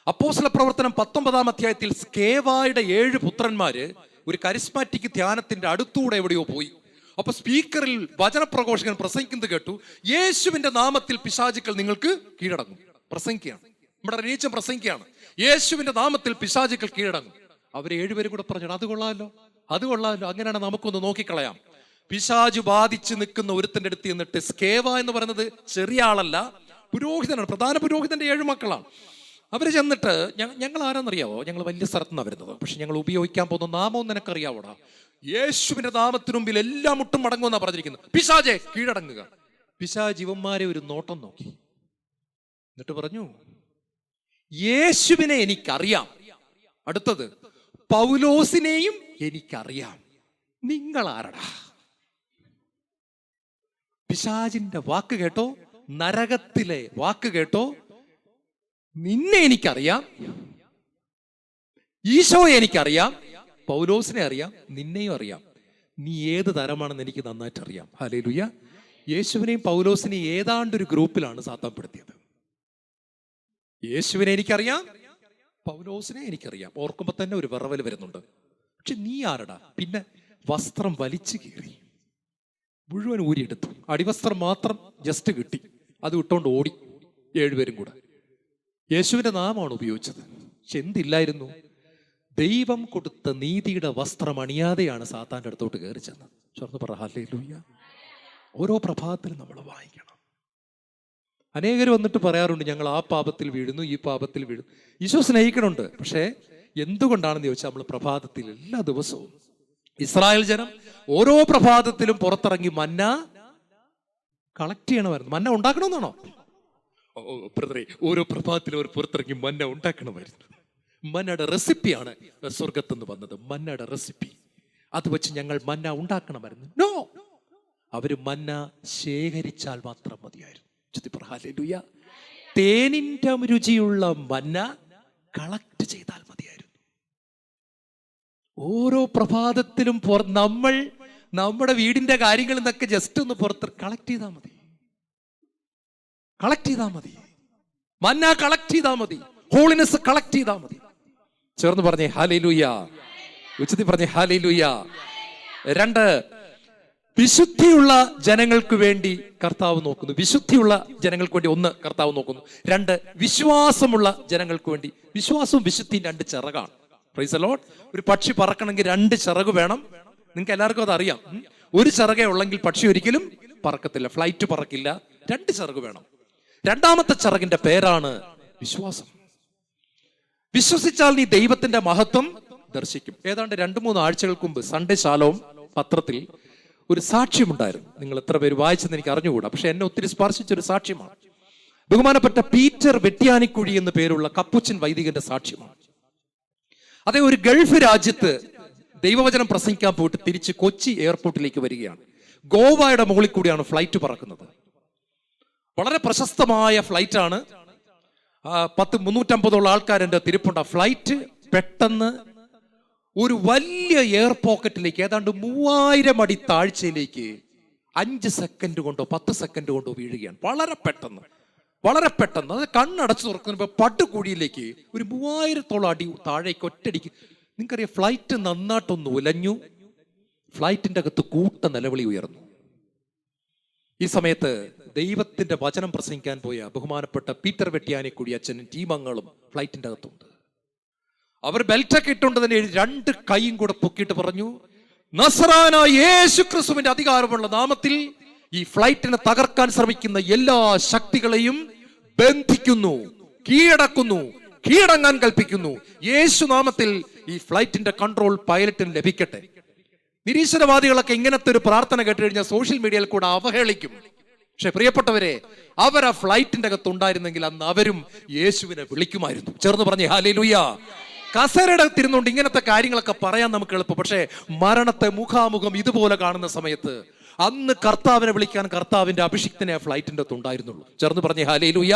അപ്പോസ്തല പ്രവർത്തനം 19-ാം അധ്യായത്തിൽ സ്കേവായുടെ 7 പുത്രന്മാര് ഒരു കരിസ്മാറ്റിക് ധ്യാനത്തിന്റെ അടുത്തൂടെ എവിടെയോ പോയി. അപ്പൊ സ്പീക്കറിൽ വചനപ്രഘോഷകൻ പ്രസംഗിക്കുന്നത് കേട്ടു, യേശുവിന്റെ നാമത്തിൽ പിശാചുക്കൾ നിങ്ങൾക്ക് കീഴടങ്ങും. പ്രസംഗിക്കുകയാണ്, നമ്മുടെ നീച്ചം പ്രസംഗിക്കുകയാണ്, യേശുവിന്റെ നാമത്തിൽ പിശാചുക്കൾ കീഴടങ്ങും. അവർ 7 പേരും കൂടെ പറഞ്ഞു, അത് കൊള്ളാമല്ലോ, അത് കൊള്ളാമല്ലോ, അങ്ങനെയാണ് നമുക്കൊന്ന് നോക്കിക്കളയാം. പിശാചു ബാധിച്ച് നിൽക്കുന്ന ഒരുത്തന്റെ അടുത്ത് എന്നിട്ട്, സ്കേവ എന്ന് പറയുന്നത് ചെറിയ ആളല്ല, പുരോഹിതനാണ്, പ്രധാന പുരോഹിതന്റെ 7 മക്കളാണ്. അവര് ചെന്നിട്ട്, ഞങ്ങൾ ആരാന്നറിയാവോ, ഞങ്ങൾ വലിയ സ്ഥലത്തു നിന്നാണ് വരുന്നത്, പക്ഷെ ഞങ്ങൾ ഉപയോഗിക്കാൻ പോകുന്ന നാമവും നിനക്കറിയാവോടാ, യേശുവിന്റെ നാമത്തിനു മുമ്പിൽ എല്ലാം മുട്ടും മടങ്ങുമെന്നാണ് പറഞ്ഞിരിക്കുന്നത്, പിശാചെ കീഴടങ്ങുക. പിശാച് ഇവന്മാരെ ഒരു നോട്ടം നോക്കി, എന്നിട്ട് പറഞ്ഞു, യേശുവിനെ എനിക്കറിയാം, അടുത്തത് പൗലോസിനെയും എനിക്കറിയാം, നിങ്ങൾ ആരടാ? പിശാചിന്റെ വാക്ക് കേട്ടോ, നരകത്തിലെ വാക്ക് കേട്ടോ, നിന്നെ എനിക്കറിയാം, ഈശോയെ എനിക്കറിയാം, പൗലോസിനെ അറിയാം, നിന്നെയും അറിയാം, നീ ഏത് തരമാണെന്ന് എനിക്ക് നന്നായിട്ട് അറിയാം. ഹല്ലേലൂയ. യേശുവിനെയും പൗലോസിനെയും ഏതാണ്ടൊരു ഗ്രൂപ്പിലാണ് സാത്താൻപ്പെടുത്തിയത്. യേശുവിനെ എനിക്കറിയാം, പൗലോസിനെ എനിക്കറിയാം, ഓർക്കുമ്പോ തന്നെ ഒരു വിറവൽ വരുന്നുണ്ട്. പക്ഷെ നീ ആരടാ? പിന്നെ വസ്ത്രം വലിച്ചു കീറി, മുഴുവൻ ഊരിയെടുത്തു, അടിവസ്ത്രം മാത്രം ജസ്റ്റ് കിട്ടി, അത് ഇട്ടുകൊണ്ട് ഓടി 7 പേരും കൂടെ. യേശുവിന്റെ നാമമാണ് ഉപയോഗിച്ചത്, പക്ഷെ എന്തില്ലായിരുന്നു? ദൈവം കൊടുത്ത നീതിയുടെ വസ്ത്രം അണിയാതെയാണ് സാത്താന്റെ അടുത്തോട്ട് കയറി ചെന്നത്. ചേർന്ന് പറ ഹല്ലേലൂയ. ഓരോ പ്രഭാതത്തിലും നമ്മൾ വായിക്കണം. അനേകർ വന്നിട്ട് പറയാറുണ്ട്, ഞങ്ങൾ ആ പാപത്തിൽ വീഴുന്നു, ഈ പാപത്തിൽ വീഴുന്നു. ഈശോ സ്നേഹിക്കണുണ്ട്, പക്ഷേ എന്തുകൊണ്ടാണെന്ന് ചോദിച്ചാൽ, നമ്മൾ പ്രഭാതത്തിൽ എല്ലാ ദിവസവും, ഇസ്രായേൽ ജനം ഓരോ പ്രഭാതത്തിലും പുറത്തിറങ്ങി മന്ന കളക്ട് ചെയ്യണമായിരുന്നു. മന്ന ഉണ്ടാക്കണമെന്നാണോ? ബ്രദറെ, ഓരോ പ്രഭാതത്തിലും അവർ പുറത്തിറങ്ങി മന്ന ഉണ്ടാക്കണമായിരുന്നു. മന്നയുടെ റെസിപ്പിയാണ് സ്വർഗത്തുനിന്ന് വന്നത്. മന്നയുടെ റെസിപ്പി അത് വെച്ച് ഞങ്ങൾ മന്ന ഉണ്ടാക്കണമായിരുന്നു. നോ, അവര് മന്ന ശേഖരിച്ചാൽ മാത്രം മതിയായിരുന്നു. ഹല്ലേലൂയ. തേനിന്റെ രുചിയുള്ള മന്ന കളക്ട് ചെയ്താൽ മതിയായിരുന്നു. ഓരോ പ്രഭാതത്തിലും നമ്മൾ നമ്മുടെ വീടിന്റെ കാര്യങ്ങളിൽ നിന്നൊക്കെ ജസ്റ്റ് ഒന്ന് പുറത്ത് കളക്ട് ചെയ്താൽ മതി. കളക്ട് ചെയ്താൽ മതി. മന്ന കളക്ട് ചെയ്താൽ മതി. ഹോളിനെസ് കളക്ട് ചെയ്താൽ മതി. ചേർന്ന് പറഞ്ഞേ ഹല്ലേലൂയ. ഉച്ചത്തിൽ പറഞ്ഞേ ഹല്ലേലൂയ. 2, വിശുദ്ധിയുള്ള ജനങ്ങൾക്ക് വേണ്ടി കർത്താവ് നോക്കുന്നു. വിശുദ്ധിയുള്ള ജനങ്ങൾക്ക് വേണ്ടി 1 കർത്താവ് നോക്കുന്നു. 2, വിശ്വാസമുള്ള ജനങ്ങൾക്ക് വേണ്ടി. വിശ്വാസവും വിശുദ്ധിയും 2 ചിറകാണ്. Praise the Lord. ഒരു പക്ഷി പറക്കണമെങ്കിൽ 2 ചിറക് വേണം. നിങ്ങൾക്ക് എല്ലാവർക്കും അത് അറിയാം. ഒരു ചിറകേ ഉള്ളെങ്കിൽ പക്ഷി ഒരിക്കലും പറക്കത്തില്ല, ഫ്ലൈറ്റ് പറക്കില്ല. 2 ചിറക് വേണം. രണ്ടാമത്തെ ചിറകിന്റെ പേരാണ് വിശ്വാസം. വിശ്വസിച്ചാൽ നീ ദൈവത്തിന്റെ മഹത്വം ദർശിക്കും. ഏതാണ്ട് 2-3 ആഴ്ചകൾക്ക് മുമ്പ് സൺഡേ ശാലോം പത്രത്തിൽ ഒരു സാക്ഷ്യമുണ്ടായിരുന്നു. നിങ്ങൾ എത്ര പേര് വായിച്ചെന്ന് എനിക്ക് അറിഞ്ഞുകൂടാ, പക്ഷെ എന്നെ ഒത്തിരി സ്പർശിച്ചൊരു സാക്ഷ്യമാണ്. ബഹുമാനപ്പെട്ട പീറ്റർ വെട്ടിയാനിക്കുഴി എന്ന് പേരുള്ള കപ്പുച്ചൻ വൈദികന്റെ സാക്ഷ്യമാണ്. അതേ ഒരു ഗൾഫ് രാജ്യത്ത് ദൈവവചനം പ്രസംഗിക്കാൻ പോയിട്ട് തിരിച്ച് കൊച്ചി എയർപോർട്ടിലേക്ക് വരികയാണ്. ഗോവയുടെ മുകളിൽ കൂടിയാണ് ഫ്ലൈറ്റ് പറക്കുന്നത്. വളരെ പ്രശസ്തമായ ഫ്ലൈറ്റ് ആണ്. 350 ആൾക്കാരെന്റെ തിരുപ്പുണ്ട്. ഫ്ലൈറ്റ് പെട്ടെന്ന് ഒരു വലിയ എയർ പോക്കറ്റിലേക്ക്, ഏതാണ്ട് 3000 അടി താഴ്ചയിലേക്ക് 5 സെക്കൻഡ് കൊണ്ടോ 10 സെക്കൻഡ് കൊണ്ടോ വീഴുകയാണ്. വളരെ പെട്ടെന്ന് അത് കണ്ണടച്ചു തുറക്കുമ്പോൾ പട്ടുകുഴിയിലേക്ക് ഒരു 3000-ഓളം അടി താഴേക്ക് ഒറ്റടിക്ക്. നിങ്ങൾക്കറിയാം, ഫ്ലൈറ്റ് നന്നായിട്ടൊന്ന് ഉലഞ്ഞു. ഫ്ലൈറ്റിന്റെ അകത്ത് കൂട്ട നിലവിളി ഉയർന്നു. ഈ സമയത്ത് ദൈവത്തിന്റെ വചനം പ്രസംഗിക്കാൻ പോയ ബഹുമാനപ്പെട്ട പീറ്റർ വെട്ടിയാനിക്കുഴി അച്ഛനും ടീമംഗങ്ങളും ഫ്ലൈറ്റിന്റെ അകത്തുണ്ട്. അവർ ബെൽറ്റൊക്കെ ഇട്ടുകൊണ്ട് തന്നെ 2 കൈയും കൂടെ പൊക്കിയിട്ട് പറഞ്ഞു, നസറാനായ യേശു ക്രിസ്തുവിന്റെ അധികാരമുള്ള നാമത്തിൽ ഈ ഫ്ലൈറ്റിനെ തകർക്കാൻ ശ്രമിക്കുന്ന എല്ലാ ശക്തികളെയും ബന്ധിക്കുന്നു, കീഴടക്കുന്നു, കീഴടങ്ങാൻ കൽപ്പിക്കുന്നു. യേശു നാമത്തിൽ ഈ ഫ്ലൈറ്റിന്റെ കൺട്രോൾ പൈലറ്റിന് ലഭിക്കട്ടെ. നിരീശ്വരവാദികളൊക്കെ ഇങ്ങനത്തെ ഒരു പ്രാർത്ഥന കേട്ട് കഴിഞ്ഞാൽ സോഷ്യൽ മീഡിയയിൽ കൂടെ അവഹേളിക്കും. പക്ഷെ പ്രിയപ്പെട്ടവരെ, അവർ ആ ഫ്ലൈറ്റിന്റെ അകത്ത് ഉണ്ടായിരുന്നെങ്കിൽ അന്ന് അവരും യേശുവിനെ വിളിക്കുമായിരുന്നു. ചേർന്ന് പറഞ്ഞേ ഹല്ലേലൂയ. കസേരയുടെ തിരുന്നുകൊണ്ട് ഇങ്ങനത്തെ കാര്യങ്ങളൊക്കെ പറയാൻ നമുക്ക് എളുപ്പം. പക്ഷേ മരണത്തെ മുഖാമുഖം ഇതുപോലെ കാണുന്ന സമയത്ത് അന്ന് കർത്താവിനെ വിളിക്കാൻ കർത്താവിന്റെ അഭിഷിക്തനെ ആ ഫ്ലൈറ്റിന്റെ അകത്ത് ഉണ്ടായിരുന്നുള്ളൂ. ചേർന്ന് പറഞ്ഞേ ഹല്ലേലൂയ.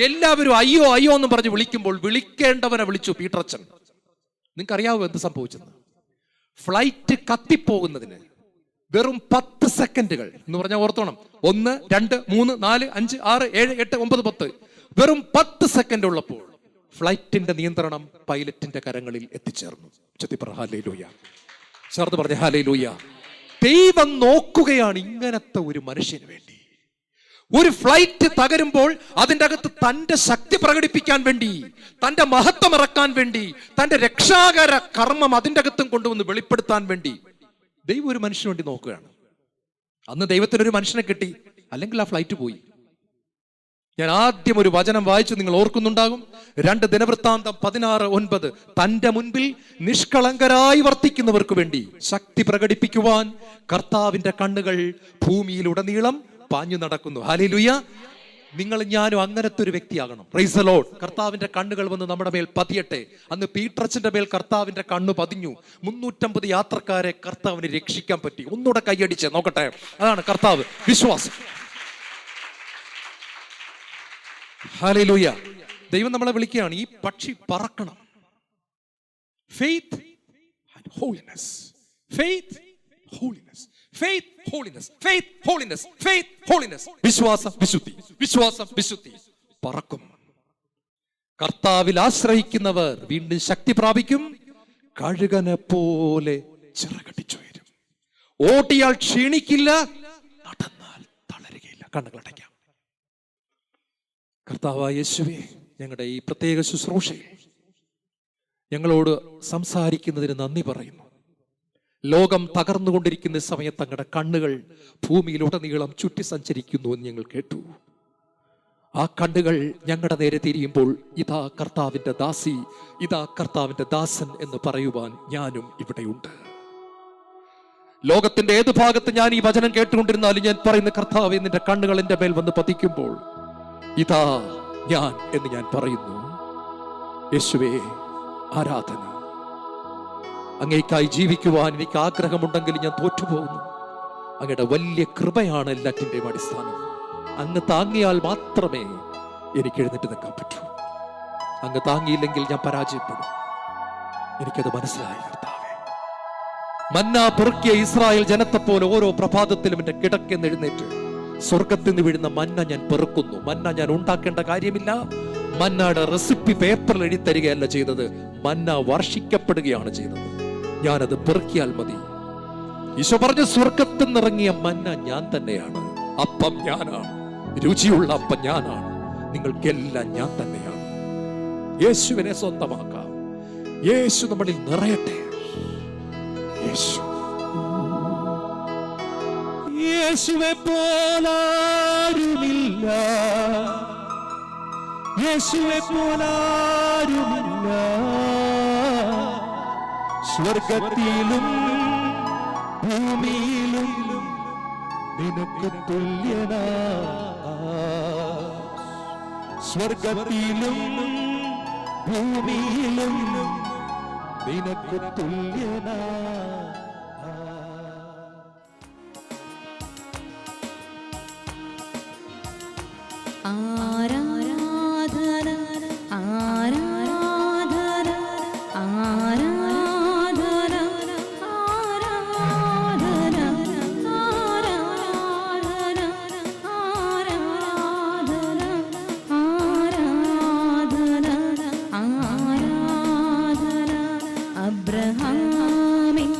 എല്ലാവരും അയ്യോ അയ്യോ എന്ന് പറഞ്ഞ് വിളിക്കുമ്പോൾ വിളിക്കേണ്ടവനെ വിളിച്ചു പീറ്ററച്ചൻ. നിങ്ങൾക്ക് അറിയാവോ എന്ത് സംഭവിച്ചെന്ന്? ഫ്ലൈറ്റ് കത്തിപ്പോകുന്നതിന് വെറും 10 സെക്കൻഡുകൾ എന്ന് പറഞ്ഞാൽ ഓർത്തോണം. 1, 2, 3, 4, 5, 6, 7, 8, 9, 10 വെറും 10 സെക്കൻഡ് ഉള്ളപ്പോൾ ഫ്ലൈറ്റിന്റെ നിയന്ത്രണം പൈലറ്റിന്റെ കരങ്ങളിൽ എത്തിച്ചേർന്നു. ഹല്ലേലൂയ. ചേർന്ന് പറഞ്ഞ ഹല്ലേലൂയ. ദൈവം നോക്കുകയാണ് ഇങ്ങനത്തെ ഒരു മനുഷ്യന് വേണ്ടി. ഒരു ഫ്ലൈറ്റ് തകരുമ്പോൾ അതിൻ്റെ അകത്ത് തന്റെ ശക്തി പ്രകടിപ്പിക്കാൻ വേണ്ടി, തന്റെ മഹത്വം ഇറക്കാൻ വേണ്ടി, തന്റെ രക്ഷാകര കർമ്മം അതിൻ്റെ അകത്തും കൊണ്ടുവന്ന് വെളിപ്പെടുത്താൻ വേണ്ടി ദൈവം ഒരു മനുഷ്യന് വേണ്ടി നോക്കുകയാണ്. അന്ന് ദൈവത്തിനൊരു മനുഷ്യനെ കിട്ടി, അല്ലെങ്കിൽ ആ ഫ്ലൈറ്റ് പോയി. ഞാൻ ആദ്യം ഒരു വചനം വായിച്ചു, നിങ്ങൾ ഓർക്കുന്നുണ്ടാകും. 2 ദിനവൃത്താന്തം 16:9. തന്റെ മുൻപിൽ നിഷ്കളങ്കരായി വർത്തിക്കുന്നവർക്ക് വേണ്ടി ശക്തി പ്രകടിപ്പിക്കുവാൻ കർത്താവിന്റെ കണ്ണുകൾ ഭൂമിയിലുടനീളം പാഞ്ഞു നടക്കുന്നു. ഹല്ലേലൂയ. നിങ്ങൾ ഞാനും അങ്ങനത്തെ ഒരു വ്യക്തിയാകണം. Praise the Lord. കർത്താവിന്റെ കണ്ണുകൾ വന്ന് നമ്മുടെ മേൽ പതിയട്ടെ. അന്ന് പീറ്ററച്ചന്റെ മേൽ കർത്താവിന്റെ കണ്ണ് പതിഞ്ഞു. 350 യാത്രക്കാരെ കർത്താവിന് രക്ഷിക്കാൻ പറ്റി. ഒന്നുകൂടെ കൈയടിച്ച് നോക്കട്ടെ. അതാണ് കർത്താവ്. വിശ്വാസം. ഹല്ലേലൂയ. ദൈവം നമ്മളെ വിളിക്കുകയാണ്. ഈ പക്ഷി പറക്കണം. Faith and holiness. Faith, holiness. Faith, holiness. Faith, holiness. Faith, holiness. വിശ്വാസം, വിശുദ്ധി. വിശ്വാസം, വിശുദ്ധി. പറക്കും. കർത്താവിൽ ആശ്രയിക്കുന്നവർ വീണ്ടും ശക്തി പ്രാപിക്കും. കഴുകനെ പോലെ ചിറകടിച്ചുയരും. ഓട്ടിയാൽ ക്ഷീണിക്കില്ല, നടന്നാൽ തളരുകയില്ല. കണ്ണുകളടയ്ക്കാം. കർത്താവായ യേശുവേ, ഞങ്ങളുടെ ഈ പ്രത്യേക ശുശ്രൂഷയിൽ ഞങ്ങളോട് സംസാരിക്കുന്നതിന് നന്ദി പറയുന്നു. ലോകം തകർന്നുകൊണ്ടിരിക്കുന്ന സമയത്ത് അങ്ങയുടെ കണ്ണുകൾ ഭൂമിയിലുടനീളം ചുറ്റി സഞ്ചരിക്കുന്നു എന്ന് ഞങ്ങൾ കേട്ടു. ആ കണ്ണുകൾ ഞങ്ങളുടെ നേരെ തിരിയുമ്പോൾ ഇതാ കർത്താവിന്റെ ദാസി, ഇതാ കർത്താവിന്റെ ദാസൻ എന്ന് പറയുവാൻ ഞാനും ഇവിടെയുണ്ട്. ലോകത്തിന്റെ ഏത് ഭാഗത്ത് ഞാൻ ഈ വചനം കേട്ടുകൊണ്ടിരുന്നാലും ഞാൻ പറയുന്ന കർത്താവേ, നിന്റെ കണ്ണുകൾ എന്റെ മേൽ വന്ന് പതിക്കുമ്പോൾ ഇതാ ഞാൻ എന്ന് ഞാൻ പറയുന്നു. യേശുവേ, ആരാധന. അങ്ങേക്കായി ജീവിക്കുവാൻ എനിക്ക് ആഗ്രഹമുണ്ടെങ്കിൽ ഞാൻ തോറ്റുപോകുന്നു. അങ്ങയുടെ വലിയ കൃപയാണ് എല്ലാറ്റിന്റെയും അടിസ്ഥാനം. അങ്ങ് താങ്ങിയാൽ മാത്രമേ എനിക്ക് എഴുന്നേറ്റ് നിൽക്കാൻ പറ്റൂ. അങ്ങ് താങ്ങിയില്ലെങ്കിൽ ഞാൻ പരാജയപ്പെടും. എനിക്കത് മനസ്സിലായി കർത്താവേ. മന്ന പെറുക്കിയ ഇസ്രായേൽ ജനത്തെ പോലെ ഓരോ പ്രഭാതത്തിലും എന്റെ കിടക്കെന്ന് എഴുന്നേറ്റ് സ്വർഗത്തിൽ നിന്ന് വീഴുന്ന മന്ന ഞാൻ പെറുക്കുന്നു. മന്ന ഞാൻ ഉണ്ടാക്കേണ്ട കാര്യമില്ല. മന്നയുടെ റെസിപ്പി പേപ്പറിൽ എഴുതി തരികയല്ല ചെയ്തത്, മന്ന വർഷിക്കപ്പെടുകയാണ് ചെയ്തത്. ഞാനത് പെറുക്കിയാൽ മതി. ഈശോ പറഞ്ഞു, സ്വർഗത്തിൽ നിന്നിറങ്ങിയ മന്ന ഞാൻ തന്നെയാണ്. അപ്പം ഞാനാണ്, രുചിയുള്ള അപ്പം ഞാനാണ്, നിങ്ങൾക്കെല്ലാം ഞാൻ തന്നെയാണ്. യേശുവിനെ സ്വന്തമാക്കാം. യേശു നമ്മളിൽ നിറയട്ടെ. യേശു, യേശുവെ പോലാരുമില്ല, യേശുവെ പോലാരുമില്ല, സ്വർഗത്തിലും ഭൂമിയിലും നിനക്ക് തുല്യനാ. സ്വർഗത്തിലും ഭൂമിയിലും നിനക്ക് തുല്യനാ. ആരാധന ആരാധന ആരാധന ആരാധന ആരാധന ആരാധന ആരാധന അബ്രഹാമിൻ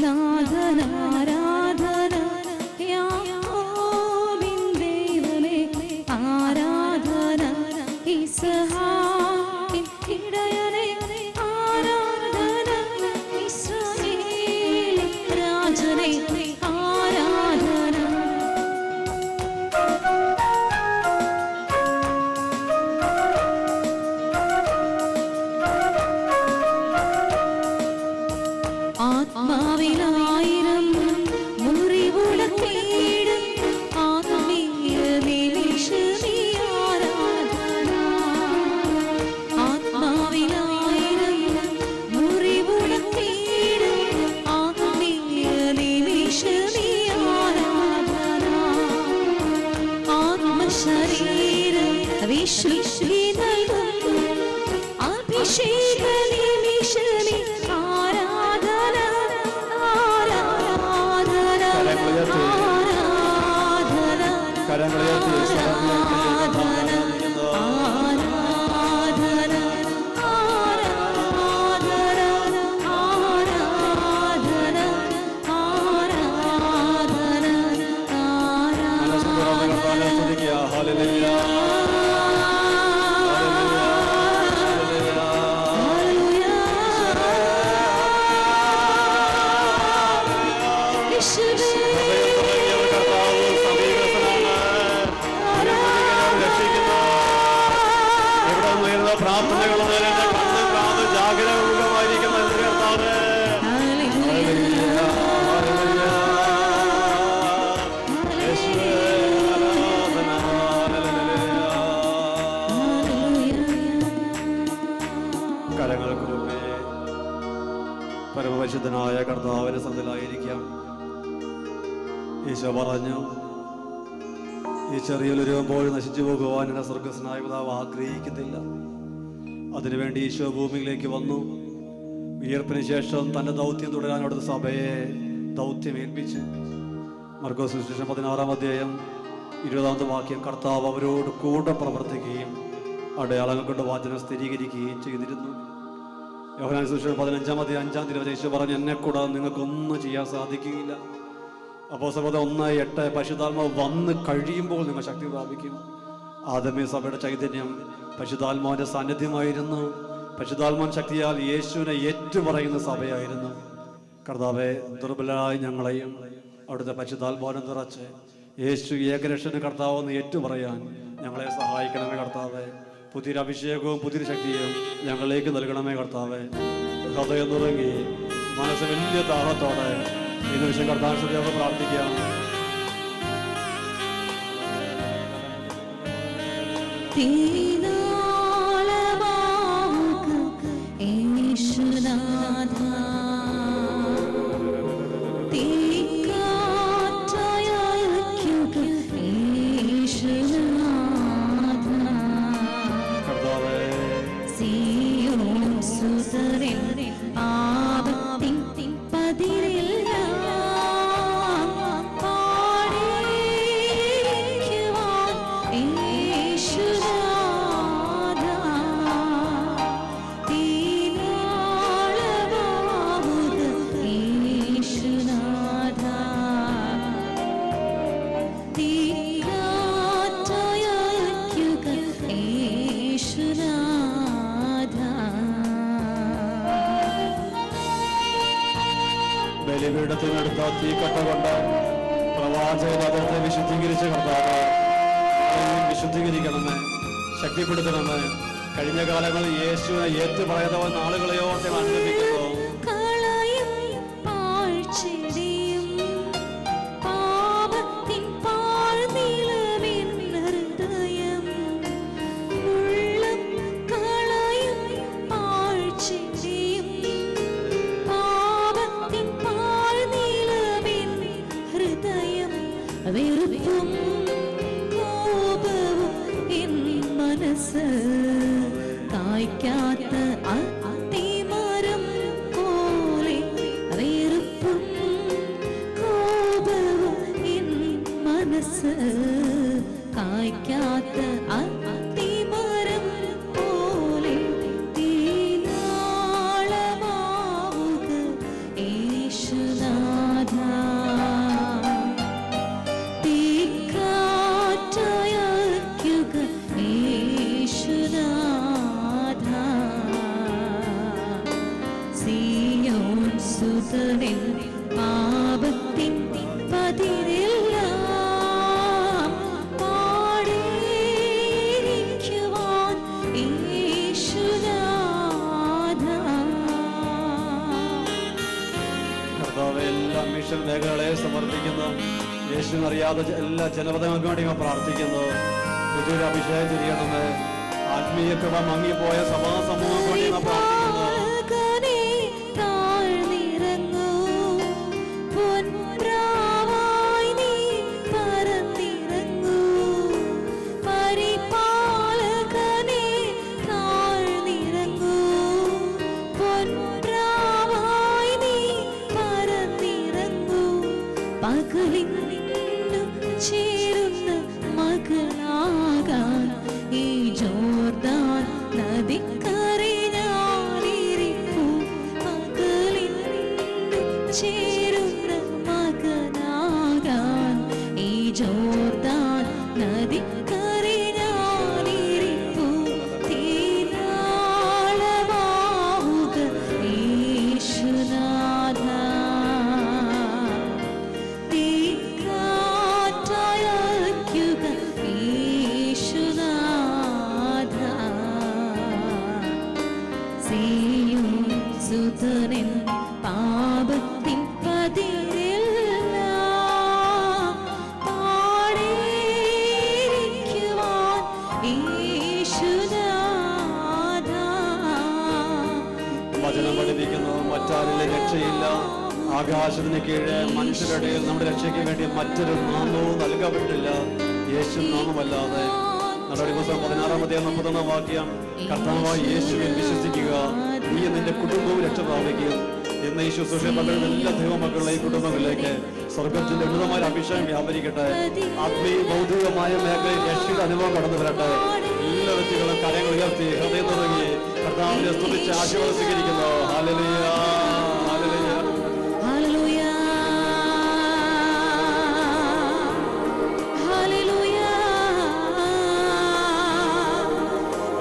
നാഥന ആരാധന യാക്കോബിൻ ദൈവമേ ആരാധന ഇസ്ഹാക്കിൻ ഇടയനേ ആരാധന ഇസ്രായേൽ രാജനേ ആരാധന. ആത്മാവിലായിരം മുറിവുളക്കേടും ആത്മീയ നിമിഷമേ ആരാധന. ആത്മാവിലായിരം മുറിവുളക്കേടും ആത്മീയ നിമിഷമേ ആരാധന. ആത്മശരീരം വിശുദ്ധി നൽകും അഭിഷേക നിമിഷമേ ആരാധന ആരാധന ആരാധന കരങ്ങളുയർത്തി ആരാധന ആരാധന ആരാധന ആരാധന പ്രാർത്ഥനകൾ ജാഗ്രതമായിരിക്കുന്ന കർത്താവ്. കരങ്ങൾക്ക് മുമ്പേ പരമപരിശുദ്ധനായ കർത്താവിന്റെ സന്നിധിയിലായിരിക്കാം. ഈശോ പറഞ്ഞു, ഈ ചെറിയൊരു രൂപമ്പോൾ നശിച്ചു പോകുവാൻ എന്റെ സ്വർഗസ്നായ പിതാവ് ആഗ്രഹിക്കുന്നില്ല. അതിനുവേണ്ടി ഈശോ ഭൂമിയിലേക്ക് വന്നു. ഉയർപ്പിന് ശേഷം തന്റെ ദൗത്യം തുടരാൻ അവിടുത്തെ സഭയെ ദൗത്യം ഏൽപ്പിച്ചു. മർക്കോസ് സുവിശേഷം 16-ാം അധ്യായം 20-ാമത്തെ വാക്യം, കർത്താവ് അവരോട് കൂടെ പ്രവർത്തിക്കുകയും അടയാളങ്ങൾ കൊണ്ട് വചനം സ്ഥിരീകരിക്കുകയും ചെയ്തിരുന്നു. യോഹന്നാൻ സുവിശേഷം 15-ാം അധ്യായം 5-ാം തിരുവചനം യേശു പറഞ്ഞു, എന്നെ കൂടാതെ നിങ്ങൾക്കൊന്നും ചെയ്യാൻ സാധിക്കുകയില്ല. അപ്പോസ്തലർ 1:8 പരിശുദ്ധാത്മാവ് വന്ന് കഴിയുമ്പോൾ നിങ്ങൾ ശക്തി പ്രാപിക്കും. ആദമീയ സഭയുടെ ചൈതന്യം പരിശുദ്ധാത്മാവിന്റെ സാന്നിധ്യമായിരുന്നു. പരിശുദ്ധാത്മാവിൻ ശക്തിയാൽ യേശുവിനെ ഏറ്റുപറയുന്ന സഭയായിരുന്നു. കർത്താവെ, ദുർബലരായ ഞങ്ങളെയും അവിടുത്തെ പരിശുദ്ധാത്മാവിനെ നിറച്ച് യേശു ഏകരക്ഷന് കർത്താവെന്ന് ഏറ്റുപറയാൻ ഞങ്ങളെ സഹായിക്കണമേ കർത്താവെ. പുതിയൊരു അഭിഷേകവും പുതിയൊരു ശക്തിയും ഞങ്ങളിലേക്ക് നൽകണമേ കർത്താവെ. ഹൃദയം തുടങ്ങി മനസ്സ് വലിയ ദാഹത്തോടെ ഈ നിമിഷം കർത്താവിനെ പ്രാർത്ഥിക്കാം. ബലിപീഠത്തിനടുത്ത തീക്കട്ട കൊണ്ട് പ്രവാചകൻ അദ്ദേഹത്തെ വിശുദ്ധീകരിച്ച കർത്താവ് വിശുദ്ധീകരിക്കണമേ. ശക്തിപ്പെടുത്തണമേ. കഴിഞ്ഞ കാലങ്ങളിൽ യേശുവിനെ ഏറ്റുപറയാതെ നാളുകളെയോ അനുഭവിക്കുന്നു. വെറുപ്പും കോപവും എൻ മനസ്സ് കായ്ക്കാത്ത അത്തിമരം പോലെ. വെറുപ്പും കോപവും എൻ മനസ്സ് കായ്ക്കാത്ത അത്തിമരം പോലെ. തീനാളമാവുക യേശുനാഥ, പാപത്തിൻ പതിരെല്ലാം പാടിയിരിക്കുവാൻ യേശുനാഥ. കർത്താവേ, എല്ലാ മിഷൻ മേഖലകളെ സമർപ്പിക്കുന്നു. യേശുവിനറിയാതെ എല്ലാ ജനപദങ്ങൾക്ക് വേണ്ടി പ്രാർത്ഥിക്കുന്നു. പുതിയൊരു അഭിഷേകം ചെയ്യണമേ. ആത്മീയ കൃപ മങ്ങിപ്പോയ സഭാസമൂഹം വേണ്ടി പ്രാർത്ഥിക്കുന്നു. ചേരുന്ന മകളാകാൻ ഈ ജോർദാൻ നദിക്കരെ ഞാനിരിപ്പു. മകളിൽ ചേരുന്ന മകനാകാൻ ഈ ജോർദാൻ നദിക്കരെ ഞാനിരിപ്പു. തീനാളമാവുക യേശുനാഥ, സുതനൻ പാപത്തിൻ പതിരെല്ലാം പാടിയിരിക്കുവാൻ യേശുനാഥ. വചനം പഠിപ്പിക്കുന്നു, മറ്റാരിലെ രക്ഷയില്ല. ആകാശത്തിന് കീഴെ മനുഷ്യരുടെ നമ്മുടെ രക്ഷയ്ക്ക് വേണ്ടി മറ്റൊരു നാമവും നൽകപ്പെട്ടില്ല, യേശു നാമമല്ലാതെ. നടപടി പുസ്തകം 16-41 വാക്യം. കർത്താവായ യേശുവിൽ വിശ്വസിക്കുക, നീ നിന്റെ കുടുംബവും രക്ഷ പ്രാപിക്കും. ഇന്ന് ഈ ശുശ്രൂഷ പകരുന്ന എല്ലാ ദൈവമക്കളുടെ ഈ കുടുംബങ്ങളിലേക്ക് സ്വർഗത്തിന്റെ ഉന്നതമായ അഭിഷേകം വ്യാപരിക്കട്ടെ. ആത്മീയ ഭൗതികമായ മേഖലയിൽ രക്ഷയുടെ അനുഭവം കടന്നു വരട്ടെ. എല്ലാ വ്യക്തികളും കരങ്ങൾ ഉയർത്തി ഹൃദയം തുടങ്ങി കർത്താവിനെ സ്തുതിച്ച് ആശീർവാദം സ്വീകരിക്കുന്നു. Hallelujah, hallelujah, hallelujah, hallelujah.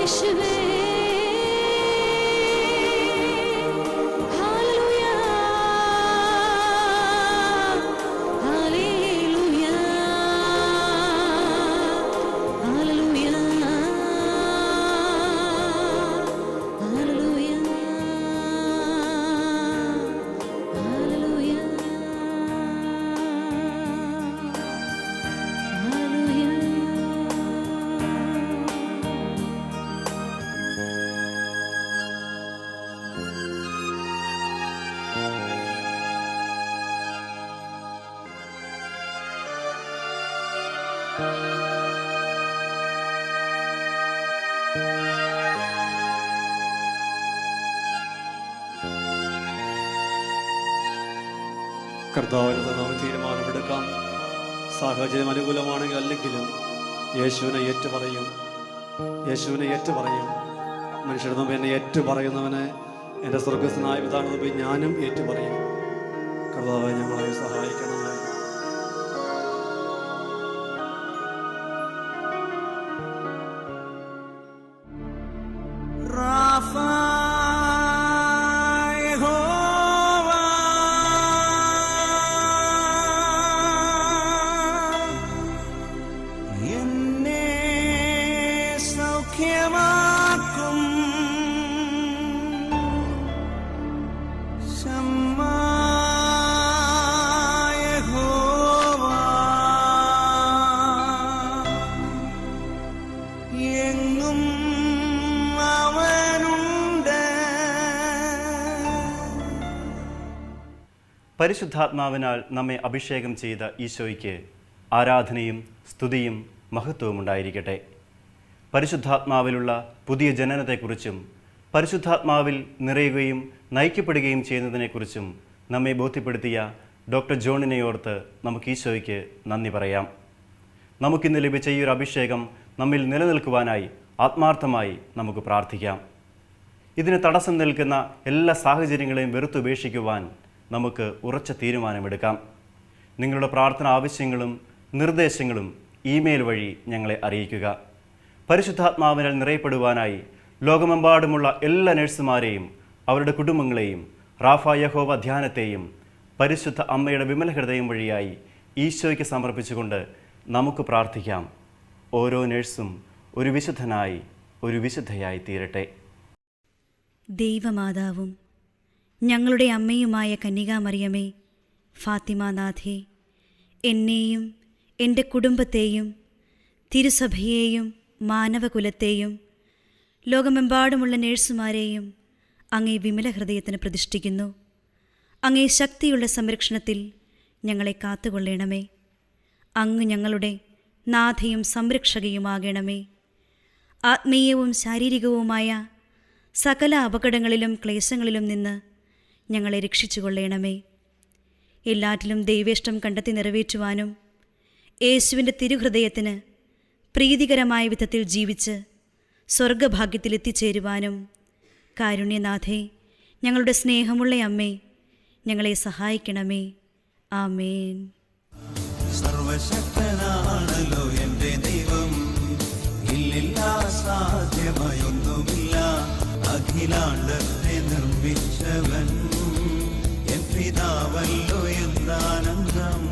യേശുവേ, കർത്താവിന് നാം തീരുമാനമെടുക്കാം. സാഹചര്യം അനുകൂലമാണെങ്കിൽ അല്ലെങ്കിലും യേശുവിനെ ഏറ്റുപറയും, യേശുവിനെ ഏറ്റുപറയും. മനുഷ്യരുടെ മുമ്പ് എന്നെ ഏറ്റുപറയുന്നവനെ എൻ്റെ സ്വർഗസ്ഥനായ പിതാവിന്റെ മുമ്പിൽ ഞാനും ഏറ്റുപറയും. കർത്താവേ, ഞങ്ങളെ സഹായിക്കണമേ. പരിശുദ്ധാത്മാവിനാൽ നമ്മെ അഭിഷേകം ചെയ്ത ഈശോയ്ക്ക് ആരാധനയും സ്തുതിയും മഹത്വവും ഉണ്ടായിരിക്കട്ടെ. പരിശുദ്ധാത്മാവിലുള്ള പുതിയ ജനനത്തെക്കുറിച്ചും പരിശുദ്ധാത്മാവിൽ നിറയുകയും നയിക്കപ്പെടുകയും ചെയ്യുന്നതിനെക്കുറിച്ചും നമ്മെ ബോധ്യപ്പെടുത്തിയ ഡോക്ടർ ജോണിനെ ഓർത്ത് നമുക്ക് ഈശോയ്ക്ക് നന്ദി പറയാം. നമുക്കിന്ന് ലഭിച്ച ഈ ഒരു അഭിഷേകം നമ്മിൽ നിലനിൽക്കുവാനായി ആത്മാർത്ഥമായി നമുക്ക് പ്രാർത്ഥിക്കാം. ഇതിന് തടസ്സം നിൽക്കുന്ന എല്ലാ സാഹചര്യങ്ങളെയും വെറുത്തുപേക്ഷിക്കുവാൻ നമുക്ക് ഉറച്ച തീരുമാനമെടുക്കാം. നിങ്ങളുടെ പ്രാർത്ഥന ആവശ്യങ്ങളും നിർദ്ദേശങ്ങളും ഇമെയിൽ വഴി ഞങ്ങളെ അറിയിക്കുക. പരിശുദ്ധാത്മാവിനാൽ നിറയപ്പെടുവാനായി ലോകമെമ്പാടുമുള്ള എല്ലാ നഴ്സുമാരെയും അവരുടെ കുടുംബങ്ങളെയും റാഫ യഹോവ ധ്യാനത്തെയും പരിശുദ്ധ അമ്മയുടെ വിമല ഹൃദയം വഴിയായി ഈശോയ്ക്ക് സമർപ്പിച്ചുകൊണ്ട് നമുക്ക് പ്രാർത്ഥിക്കാം. ഓരോ നഴ്സും ഒരു വിശുദ്ധനായി ഒരു വിശുദ്ധയായി തീരട്ടെ. ദൈവമാതാവും ഞങ്ങളുടെ അമ്മയുമായ കന്യകാമറിയമേ, ഫാത്തിമാനാഥേ, എന്നെയും എൻ്റെ കുടുംബത്തെയും തിരുസഭയെയും മാനവകുലത്തെയും ലോകമെമ്പാടുമുള്ള നേഴ്സുമാരെയും അങ്ങേ വിമല ഹൃദയത്തിന് പ്രതിഷ്ഠിക്കുന്നു. അങ്ങേ ശക്തിയുള്ള സംരക്ഷണത്തിൽ ഞങ്ങളെ കാത്തുകൊള്ളണമേ. അങ്ങ് ഞങ്ങളുടെ നാഥയും സംരക്ഷകയുമാകണമേ. ആത്മീയവും ശാരീരികവുമായ സകല അപകടങ്ങളിലും ക്ലേശങ്ങളിലും നിന്ന് ഞങ്ങളെ രക്ഷിച്ചുകൊള്ളണമേ. എല്ലാറ്റിലും ദൈവേഷ്ടം കണ്ടെത്തി നിറവേറ്റുവാനും യേശുവിൻ്റെ തിരുഹൃദയത്തിന് പ്രീതികരമായ വിധത്തിൽ ജീവിച്ച് സ്വർഗഭാഗ്യത്തിൽ എത്തിച്ചേരുവാനും കാരുണ്യനാഥേ, ഞങ്ങളുടെ സ്നേഹമുള്ള അമ്മേ, ഞങ്ങളെ സഹായിക്കണമേ. ആമേൻ. സർവശക്തനാണല്ലോ എന്റെ ദൈവം, ഇല്ലില്ല സാധ്യമായൊന്നുമില്ല. അഖിലാണ്ടത്തെ നിർമ്മിച്ചവൻ എൻ പിതാവല്ലോ എന്താനന്ദം.